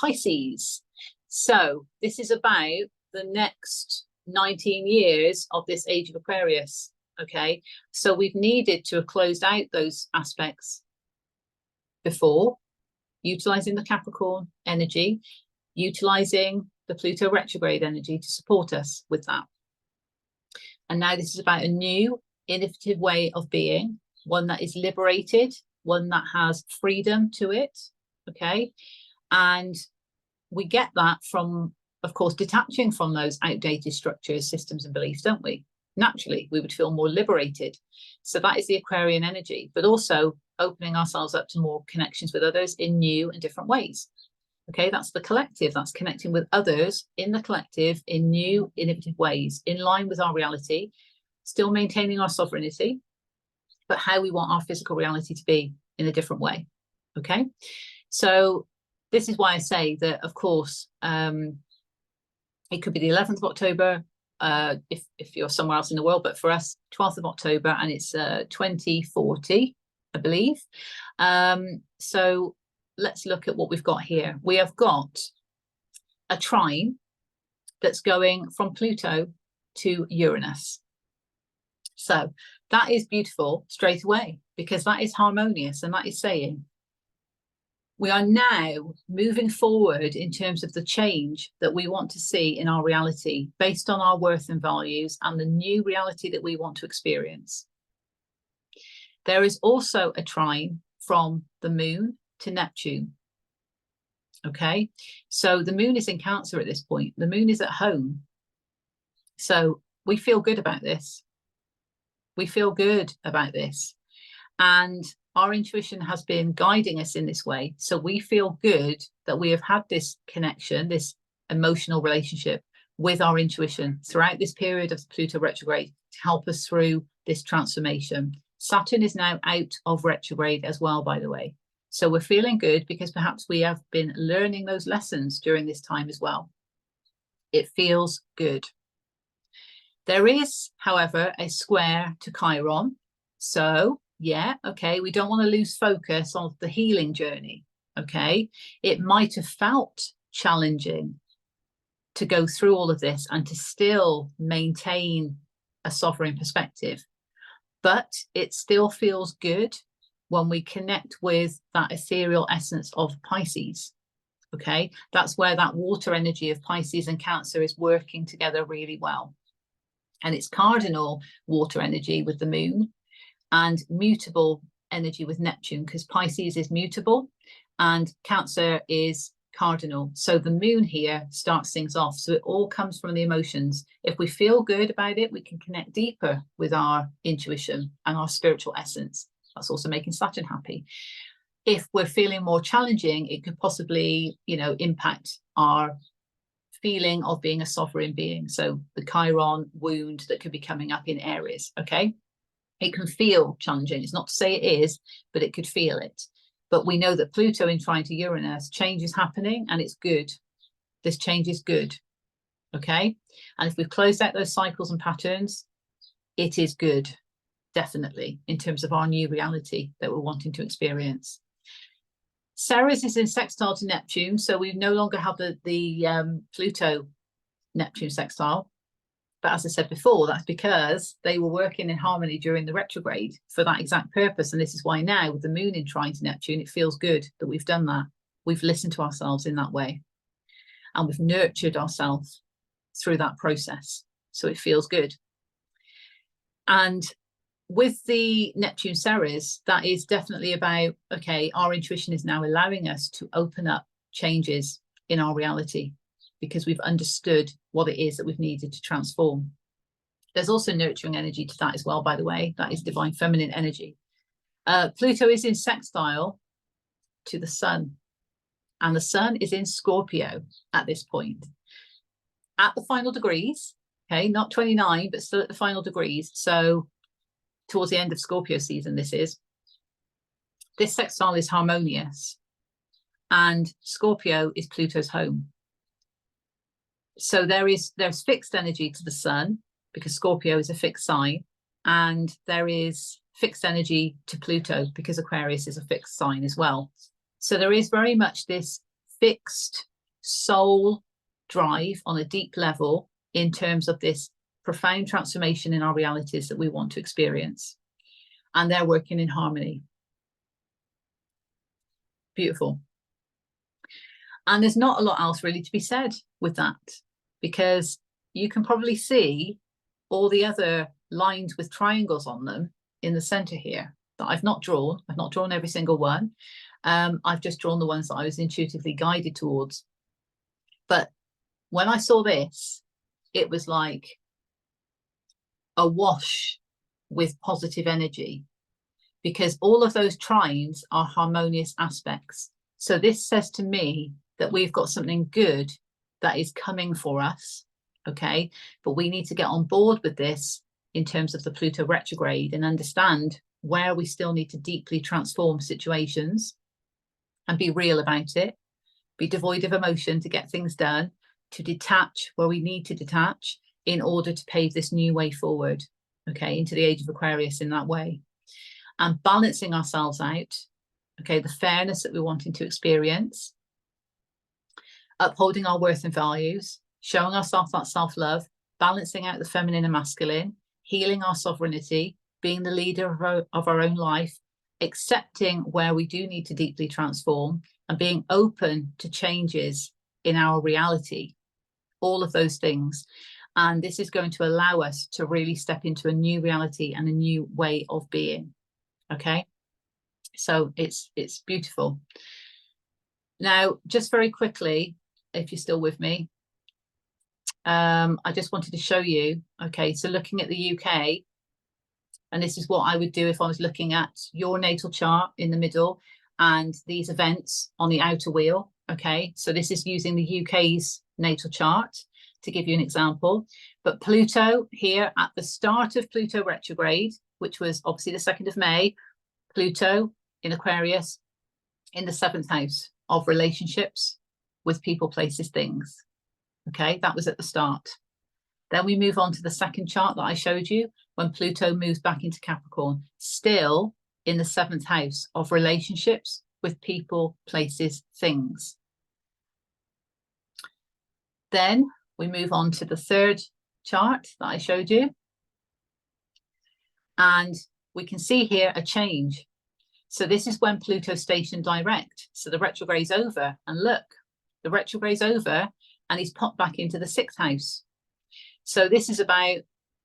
Pisces. So this is about the next 19 years of this age of Aquarius. Okay, so we've needed to have closed out those aspects before, utilizing the Capricorn energy, utilizing the Pluto retrograde energy to support us with that. And now this is about a new, innovative way of being, one that is liberated, one that has freedom to it. Okay, and we get that from, of course, detaching from those outdated structures, systems and beliefs, don't we? Naturally, we would feel more liberated. So that is the Aquarian energy, but also opening ourselves up to more connections with others in new and different ways. Okay, that's the collective. That's connecting with others in the collective in new, innovative ways, in line with our reality, still maintaining our sovereignty, but how we want our physical reality to be in a different way. Okay, so this is why I say that, of course, it could be the 11th of October if you're somewhere else in the world, but for us, 12th of October, and it's 2040, I believe. So let's look at what we've got here. We have got a trine that's going from Pluto to Uranus. So that is beautiful straight away, because that is harmonious, and that is saying we are now moving forward in terms of the change that we want to see in our reality based on our worth and values and the new reality that we want to experience. There is also a trine from the moon to Neptune. Okay, so the moon is in Cancer at this point. The moon is at home. So we feel good about this. We feel good about this. And our intuition has been guiding us in this way. So we feel good that we have had this connection, this emotional relationship with our intuition throughout this period of Pluto retrograde to help us through this transformation. Saturn is now out of retrograde as well, by the way. So we're feeling good because perhaps we have been learning those lessons during this time as well. It feels good. There is, however, a square to Chiron. So, yeah, okay, we don't want to lose focus on the healing journey, okay? It might have felt challenging to go through all of this and to still maintain a sovereign perspective, but it still feels good when we connect with that ethereal essence of Pisces, okay? That's where that water energy of Pisces and Cancer is working together really well. And it's cardinal water energy with the moon and mutable energy with Neptune, because Pisces is mutable and Cancer is cardinal. So the moon here starts things off. So it all comes from the emotions. If we feel good about it, we can connect deeper with our intuition and our spiritual essence. That's also making Saturn happy. If we're feeling more challenging, it could possibly, you know, impact our feeling of being a sovereign being. So the Chiron wound that could be coming up in Aries, okay? It can feel challenging. It's not to say it is, but it could feel it. But we know that Pluto in trine to Uranus, change is happening and it's good. This change is good, okay? And if we've closed out those cycles and patterns, it is good, definitely, in terms of our new reality that we're wanting to experience. Ceres is in sextile to Neptune, so we no longer have the Pluto-Neptune sextile. But as I said before, that's because they were working in harmony during the retrograde for that exact purpose. And this is why now, with the moon in trine to Neptune, it feels good that we've done that. We've listened to ourselves in that way. And we've nurtured ourselves through that process. So it feels good. And with the Neptune Ceres, that is definitely about, okay, our intuition is now allowing us to open up changes in our reality, because we've understood what it is that we've needed to transform. There's also nurturing energy to that as well, by the way. That is divine feminine energy. Pluto is in sextile to the sun, and the sun is in Scorpio at this point. At the final degrees, okay, not 29, but still at the final degrees. So towards the end of Scorpio season, this sextile is harmonious, and Scorpio is Pluto's home. So there's fixed energy to the sun, because Scorpio is a fixed sign, and there is fixed energy to Pluto because Aquarius is a fixed sign as well. So there is very much this fixed soul drive on a deep level in terms of this profound transformation in our realities that we want to experience. And they're working in harmony. Beautiful. And there's not a lot else really to be said with that, because you can probably see all the other lines with triangles on them in the center here that I've not drawn. I've not drawn every single one. I've just drawn the ones that I was intuitively guided towards. But when I saw this, it was like awash with positive energy, because all of those trines are harmonious aspects. So this says to me that we've got something good that is coming for us, okay? But we need to get on board with this in terms of the Pluto retrograde and understand where we still need to deeply transform situations and be real about it, be devoid of emotion to get things done, to detach where we need to detach in order to pave this new way forward, okay, into the age of Aquarius in that way. And balancing ourselves out, okay, the fairness that we're wanting to experience, upholding our worth and values, showing ourselves that self-love, balancing out the feminine and masculine, healing our sovereignty, being the leader of our own life, accepting where we do need to deeply transform, and being open to changes in our reality, all of those things. And this is going to allow us to really step into a new reality and a new way of being, okay? So it's beautiful. Now, just very quickly, if you're still with me, I just wanted to show you, okay, so looking at the UK, and this is what I would do if I was looking at your natal chart in the middle and these events on the outer wheel, okay? So this is using the UK's natal chart to give you an example. But Pluto here at the start of Pluto retrograde, which was obviously the 2nd of May, Pluto in Aquarius in the 7th house of relationships with people, places, things. Okay, that was at the start. Then we move on to the second chart that I showed you when Pluto moves back into Capricorn, still in the 7th house of relationships with people, places, things. Then we move on to the third chart that I showed you. And we can see here a change. So this is when Pluto stationed direct. So the retrograde's over, and look, the retrograde's over and he's popped back into the 6th house. So this is about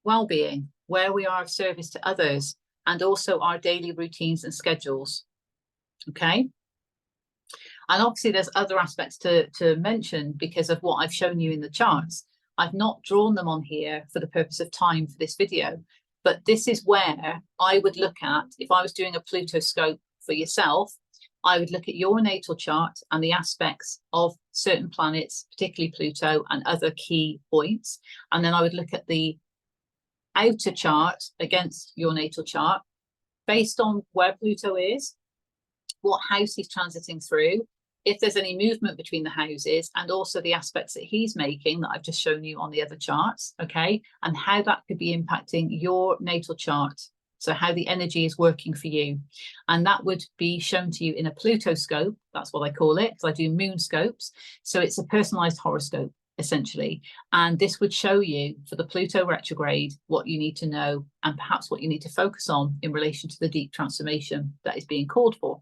well-being, where we are of service to others, and also our daily routines and schedules. Okay. And obviously there's other aspects to mention because of what I've shown you in the charts. I've not drawn them on here for the purpose of time for this video, but this is where I would look at, if I was doing a PlutoScope for yourself, I would look at your natal chart and the aspects of certain planets, particularly Pluto and other key points. And then I would look at the outer chart against your natal chart based on where Pluto is, what house he's transiting through, if there's any movement between the houses, and also the aspects that he's making that I've just shown you on the other charts, okay, and how that could be impacting your natal chart. So how the energy is working for you. And that would be shown to you in a PlutoScope. That's what I call it, because I do moon scopes. So it's a personalized horoscope, essentially. And this would show you for the Pluto retrograde what you need to know and perhaps what you need to focus on in relation to the deep transformation that is being called for.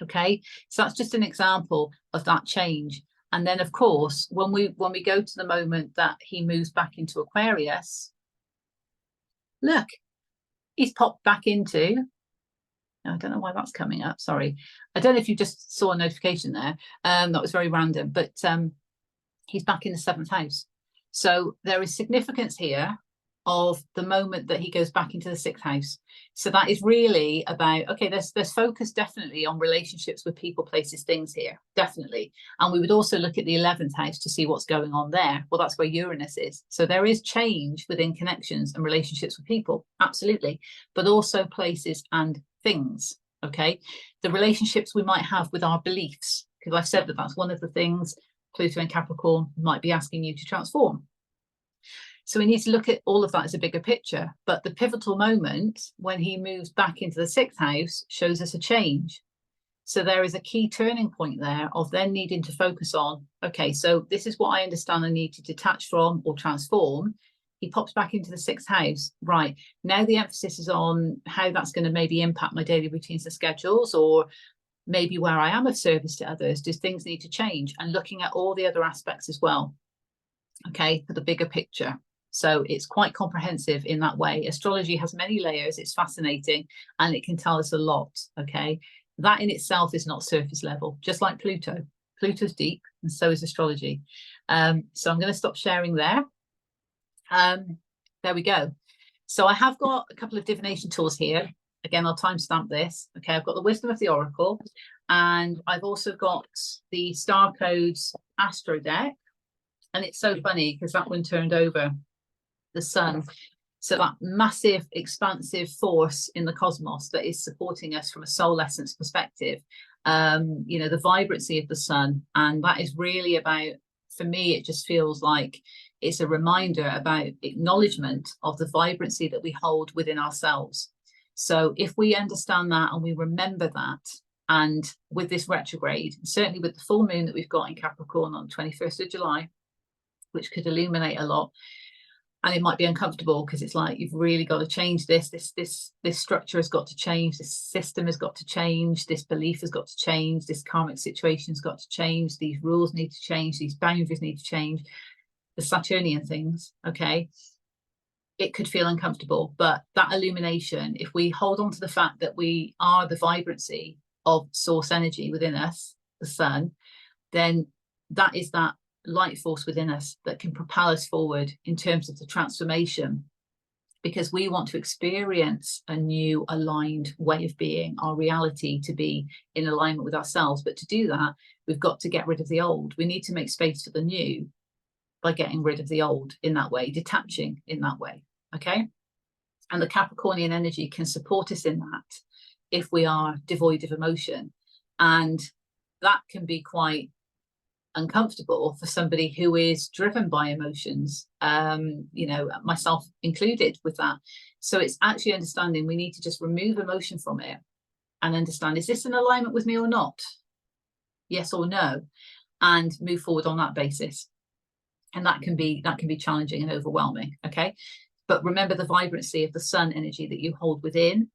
Okay, so that's just an example of that change. And then, of course, when we go to the moment that he moves back into Aquarius, look, he's popped back into, I don't know why that's coming up, sorry. I don't know if you just saw a notification there. That was very random, but he's back in the 7th house. So there is significance here of the moment that he goes back into the 6th house. So that is really about, okay, there's focus definitely on relationships with people, places, things here, definitely. And we would also look at the 11th house to see what's going on there. Well, that's where Uranus is. So there is change within connections and relationships with people, absolutely, but also places and things, okay? The relationships we might have with our beliefs, because I've said that that's one of the things Pluto and Capricorn might be asking you to transform. So we need to look at all of that as a bigger picture. But the pivotal moment when he moves back into the 6th house shows us a change. So there is a key turning point there of then needing to focus on, okay, so this is what I understand I need to detach from or transform. He pops back into the 6th house. Right, now the emphasis is on how that's going to maybe impact my daily routines and schedules, or maybe where I am of service to others. Do things need to change? And looking at all the other aspects as well, okay, for the bigger picture. So it's quite comprehensive in that way. Astrology has many layers. It's fascinating and it can tell us a lot, okay? That in itself is not surface level, just like Pluto. Pluto's deep and so is astrology. So I'm going to stop sharing there. There we go. So I have got a couple of divination tools here. Again, I'll timestamp this. Okay, I've got the Wisdom of the Oracle, and I've also got the Star Codes Astro deck. And it's so funny because that one turned over the sun. So that massive, expansive force in the cosmos that is supporting us from a soul essence perspective, you know, the vibrancy of the sun. And that is really about, for me, it just feels like it's a reminder about acknowledgement of the vibrancy that we hold within ourselves. So if we understand that and we remember that, and with this retrograde, certainly with the full moon that we've got in Capricorn on the 21st of July, which could illuminate a lot, and it might be uncomfortable because it's like, you've really got to change this structure has got to change, this system has got to change, this belief has got to change, this karmic situation's got to change, these rules need to change, these boundaries need to change, the Saturnian things, okay? It could feel uncomfortable, but that illumination, if we hold on to the fact that we are the vibrancy of source energy within us, the sun, then that is that light force within us that can propel us forward in terms of the transformation, because we want to experience a new aligned way of being, our reality to be in alignment with ourselves. But to do that, we've got to get rid of the old. We need to make space for the new. by getting rid of the old in that way, detaching in that way, okay? And the Capricornian energy can support us in that if we are devoid of emotion. And that can be quite uncomfortable for somebody who is driven by emotions, you know, myself included with that. So it's actually understanding we need to just remove emotion from it and understand, is this in alignment with me or not? Yes or no? And move forward on that basis. And that can be challenging and overwhelming, okay? But remember the vibrancy of the sun energy that you hold within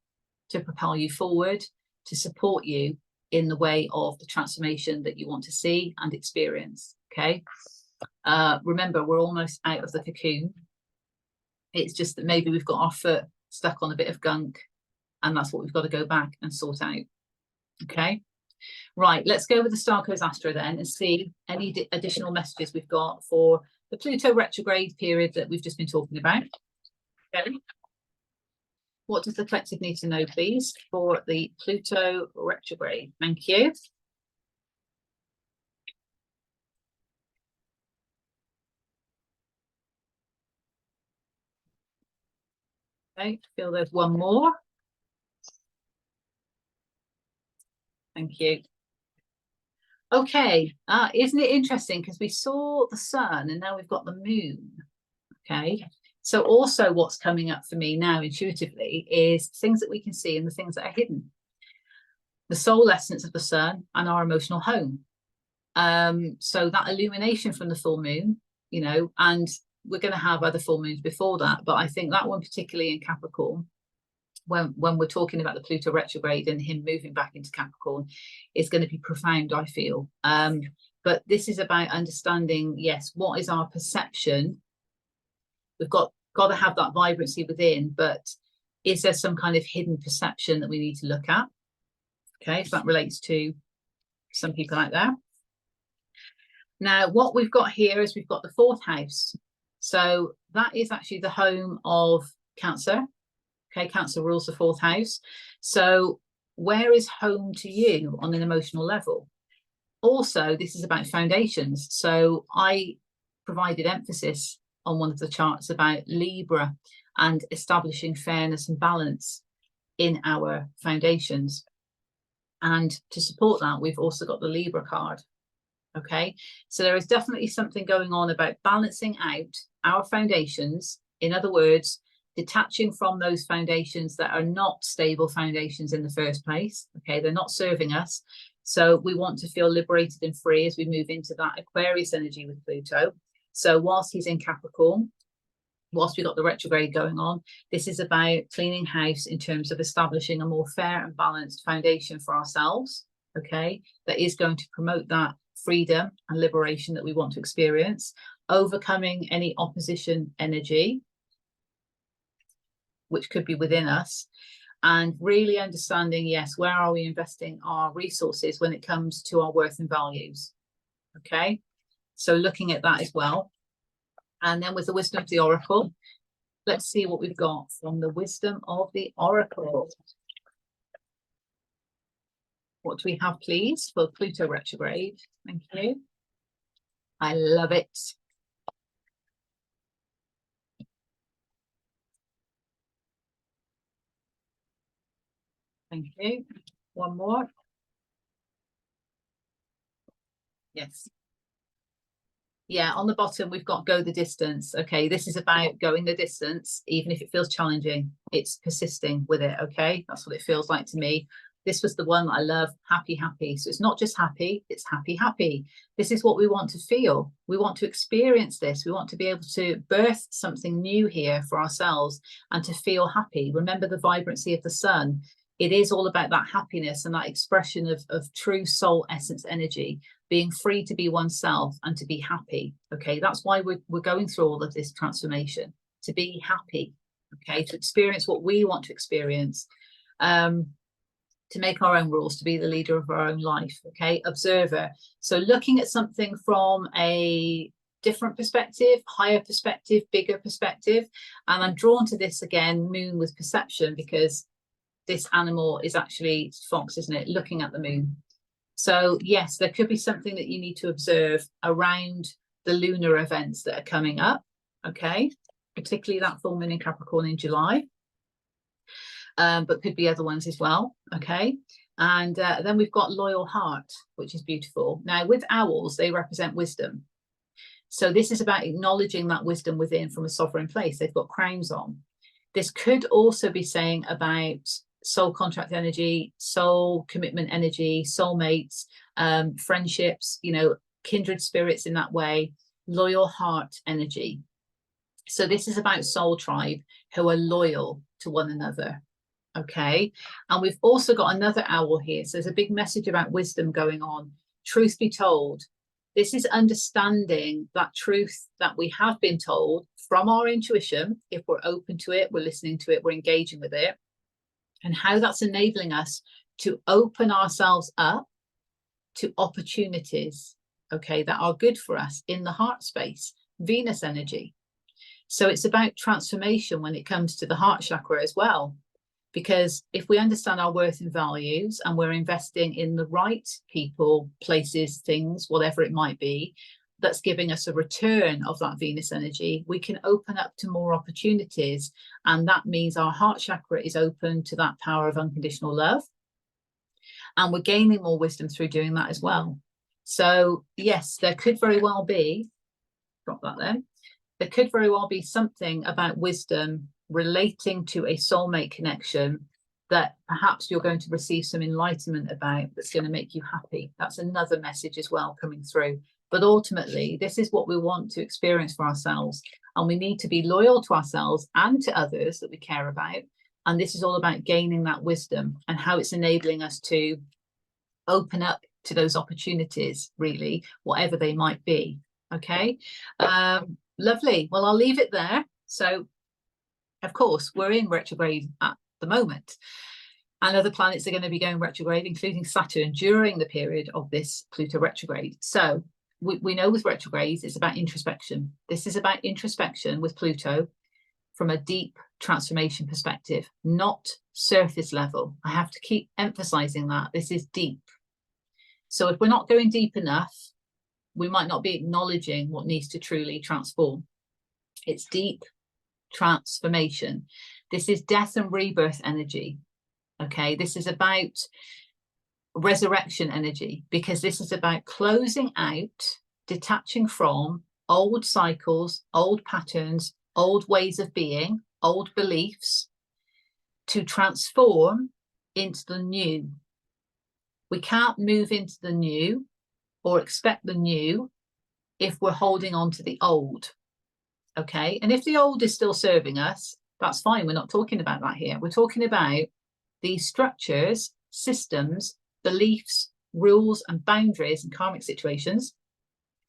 to propel you forward, to support you in the way of the transformation that you want to see and experience, okay? Remember, we're almost out of the cocoon. It's just that maybe we've got our foot stuck on a bit of gunk, and that's what we've got to go back and sort out, okay? Right, let's go with the Star Codes Astro then and see any additional messages we've got for the Pluto retrograde period that we've just been talking about. Okay. What does the collective need to know, please, for the Pluto retrograde? Thank you. Okay, I feel there's one more. Thank you. Okay, isn't it interesting? Because we saw the sun and now we've got the moon. Okay, so also what's coming up for me now intuitively is things that we can see and the things that are hidden. The soul essence of the sun and our emotional home. So that illumination from the full moon, you know, and we're going to have other full moons before that, but I think that one particularly in Capricorn, when we're talking about the Pluto retrograde and him moving back into Capricorn, is going to be profound, I feel. But this is about understanding, yes, what is our perception? We've got to have that vibrancy within, but is there some kind of hidden perception that we need to look at? Okay, if that relates to some people out there. Now, what we've got here is we've got the 4th house. So that is actually the home of Cancer. Okay, Cancer rules the 4th house. So where is home to you on an emotional level? Also, this is about foundations. So I provided emphasis on one of the charts about Libra and establishing fairness and balance in our foundations. And to support that, we've also got the Libra card. Okay, so there is definitely something going on about balancing out our foundations. In other words, detaching from those foundations that are not stable foundations in the first place. Okay, they're not serving us. So we want to feel liberated and free as we move into that Aquarius energy with Pluto. So whilst he's in Capricorn, whilst we've got the retrograde going on, this is about cleaning house in terms of establishing a more fair and balanced foundation for ourselves. Okay, that is going to promote that freedom and liberation that we want to experience, overcoming any opposition energy which could be within us, and really understanding, yes, where are we investing our resources when it comes to our worth and values? Okay, so looking at that as well. And then with the wisdom of the oracle, let's see what we've got from the wisdom of the oracle. What do we have, please, for Pluto retrograde? Thank you. I love it. Thank you. One more. Yes. Yeah, on the bottom, we've got go the distance. Okay, this is about going the distance, even if it feels challenging. It's persisting with it, okay? That's what it feels like to me. This was the one that I love, happy, happy. So it's not just happy, it's happy, happy. This is what we want to feel. We want to experience this. We want to be able to birth something new here for ourselves and to feel happy. Remember the vibrancy of the sun. It is all about that happiness and that expression of true soul essence energy, being free to be oneself and to be happy. Okay, that's why we're going through all of this transformation, to be happy, okay, to experience what we want to experience, to make our own rules, to be the leader of our own life, okay, observer. So looking at something from a different perspective, higher perspective, bigger perspective. And I'm drawn to this again, moon with perception, because this animal is actually fox, isn't it? Looking at the moon. So yes, there could be something that you need to observe around the lunar events that are coming up, okay, particularly that full moon in Capricorn in July, but could be other ones as well, okay. And then we've got loyal heart, which is beautiful. Now with owls, they represent wisdom. So this is about acknowledging that wisdom within from a sovereign place. They've got crowns on. This could also be saying about soul contract energy, soul commitment energy, soulmates, friendships, you know, kindred spirits in that way, loyal heart energy. So this is about soul tribe who are loyal to one another. Okay. And we've also got another owl here. So there's a big message about wisdom going on. Truth be told, this is understanding that truth that we have been told from our intuition. If we're open to it, we're listening to it, we're engaging with it, and how that's enabling us to open ourselves up to opportunities, okay, that are good for us in the heart space, Venus energy. So it's about transformation when it comes to the heart chakra as well. Because if we understand our worth and values and we're investing in the right people, places, things, whatever it might be, that's giving us a return of that Venus energy, we can open up to more opportunities. And that means our heart chakra is open to that power of unconditional love. And we're gaining more wisdom through doing that as well. So yes, there could very well be, drop that there could very well be something about wisdom relating to a soulmate connection that perhaps you're going to receive some enlightenment about, that's going to make you happy. That's another message as well coming through. But ultimately, this is what we want to experience for ourselves. And we need to be loyal to ourselves and to others that we care about. And this is all about gaining that wisdom and how it's enabling us to open up to those opportunities, really, whatever they might be. Okay. Lovely. Well, I'll leave it there. So of course, we're in retrograde at the moment, and other planets are going to be going retrograde, including Saturn, during the period of this Pluto retrograde. So we know with retrogrades, it's about introspection. This is about introspection with Pluto from a deep transformation perspective, not surface level. I have to keep emphasizing that this is deep. So if we're not going deep enough, we might not be acknowledging what needs to truly transform. It's deep transformation. This is death and rebirth energy. Okay, this is about resurrection energy, because this is about closing out, detaching from old cycles, old patterns, old ways of being, old beliefs, to transform into the new. We can't move into the new or expect the new if we're holding on to the old. Okay, and if the old is still serving us, that's fine. We're not talking about that here. We're talking about these structures, systems, beliefs, rules and boundaries and karmic situations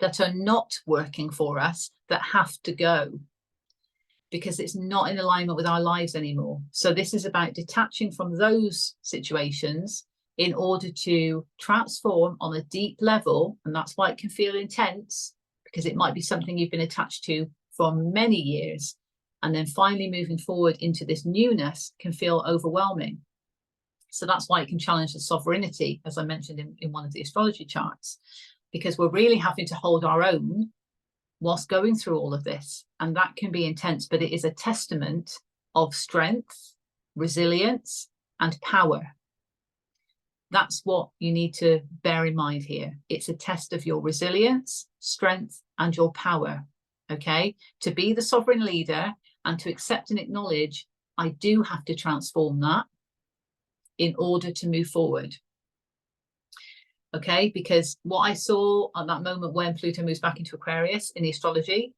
that are not working for us, that have to go because it's not in alignment with our lives anymore. So this is about detaching from those situations in order to transform on a deep level. And that's why it can feel intense, because it might be something you've been attached to for many years, and then finally moving forward into this newness can feel overwhelming. So that's why it can challenge the sovereignty, as I mentioned in one of the astrology charts, because we're really having to hold our own whilst going through all of this. And that can be intense, but it is a testament of strength, resilience, and power. That's what you need to bear in mind here. It's a test of your resilience, strength, and your power. Okay, to be the sovereign leader and to accept and acknowledge, I do have to transform that in order to move forward. Okay, because what I saw at that moment when Pluto moves back into Aquarius in the astrology,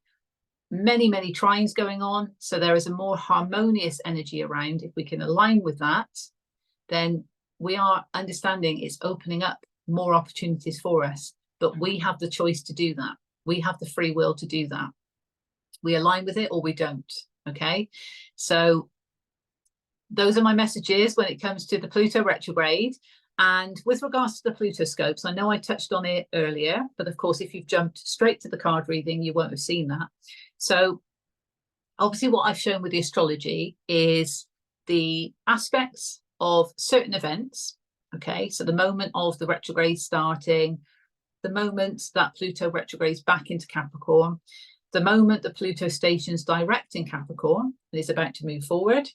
many trines going on. So there is a more harmonious energy around. If we can align with that, then we are understanding it's opening up more opportunities for us. But we have the choice to do that. We have the free will to do that. We align with it or we don't. Okay, so those are my messages when it comes to the Pluto retrograde. And with regards to the PlutoScopes, I know I touched on it earlier, but of course, if you've jumped straight to the card reading, you won't have seen that. So obviously what I've shown with the astrology is the aspects of certain events. Okay, so the moment of the retrograde starting, the moment that Pluto retrogrades back into Capricorn, the moment that Pluto stations direct in Capricorn and is about to move forward,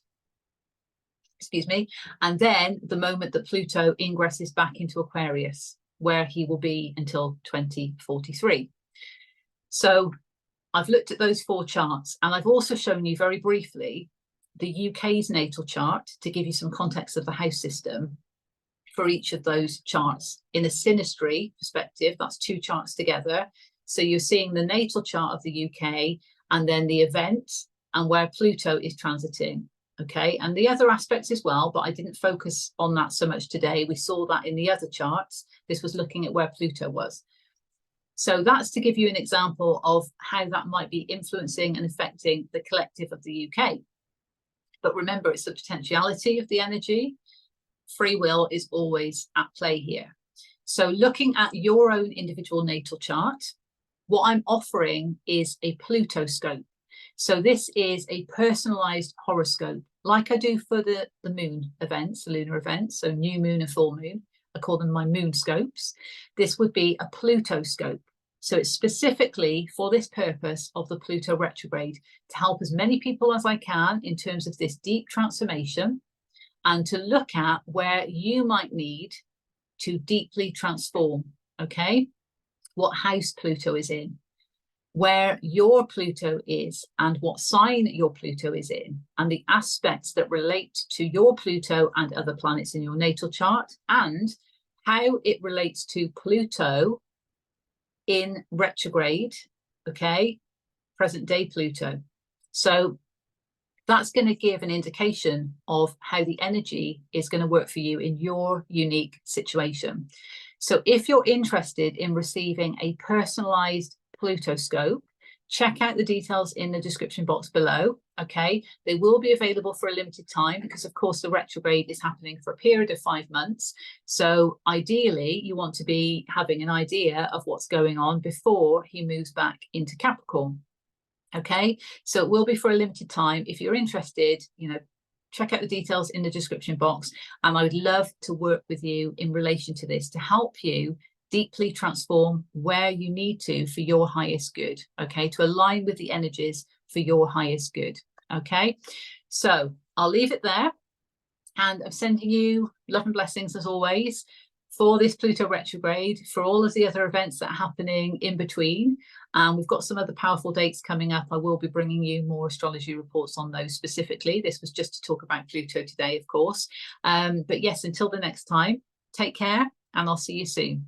excuse me, and then the moment that Pluto ingresses back into Aquarius, where he will be until 2043. So I've looked at those 4 charts, and I've also shown you very briefly the UK's natal chart to give you some context of the house system for each of those charts in a synastry perspective. That's 2 charts together. So you're seeing the natal chart of the UK and then the event and where Pluto is transiting. Okay, and the other aspects as well, but I didn't focus on that so much today. We saw that in the other charts. This was looking at where Pluto was. So that's to give you an example of how that might be influencing and affecting the collective of the UK. But remember, it's the potentiality of the energy. Free will is always at play here. So looking at your own individual natal chart, what I'm offering is a PlutoScope. So this is a personalized horoscope, like I do for the moon events, the lunar events, so new moon and full moon. I call them my moon scopes. This would be a PlutoScope. So it's specifically for this purpose of the Pluto retrograde, to help as many people as I can in terms of this deep transformation, and to look at where you might need to deeply transform, okay? What house Pluto is in, where your Pluto is, and what sign your Pluto is in, and the aspects that relate to your Pluto and other planets in your natal chart, and how it relates to Pluto in retrograde, okay, present day Pluto. So that's going to give an indication of how the energy is going to work for you in your unique situation. So if you're interested in receiving a personalized PlutoScope, check out the details in the description box below. Okay, they will be available for a limited time because, of course, the retrograde is happening for a period of 5 months. So ideally, you want to be having an idea of what's going on before he moves back into Capricorn. Okay, so it will be for a limited time. If you're interested, check out the details in the description box, and I would love to work with you in relation to this to help you deeply transform where you need to for your highest good, okay, to align with the energies for your highest good. Okay, so I'll leave it there, and I'm sending you love and blessings as always for this Pluto retrograde, for all of the other events that are happening in between. We've got some other powerful dates coming up. I will be bringing you more astrology reports on those specifically. This was just to talk about Pluto today, of course. But yes, until the next time, take care, and I'll see you soon.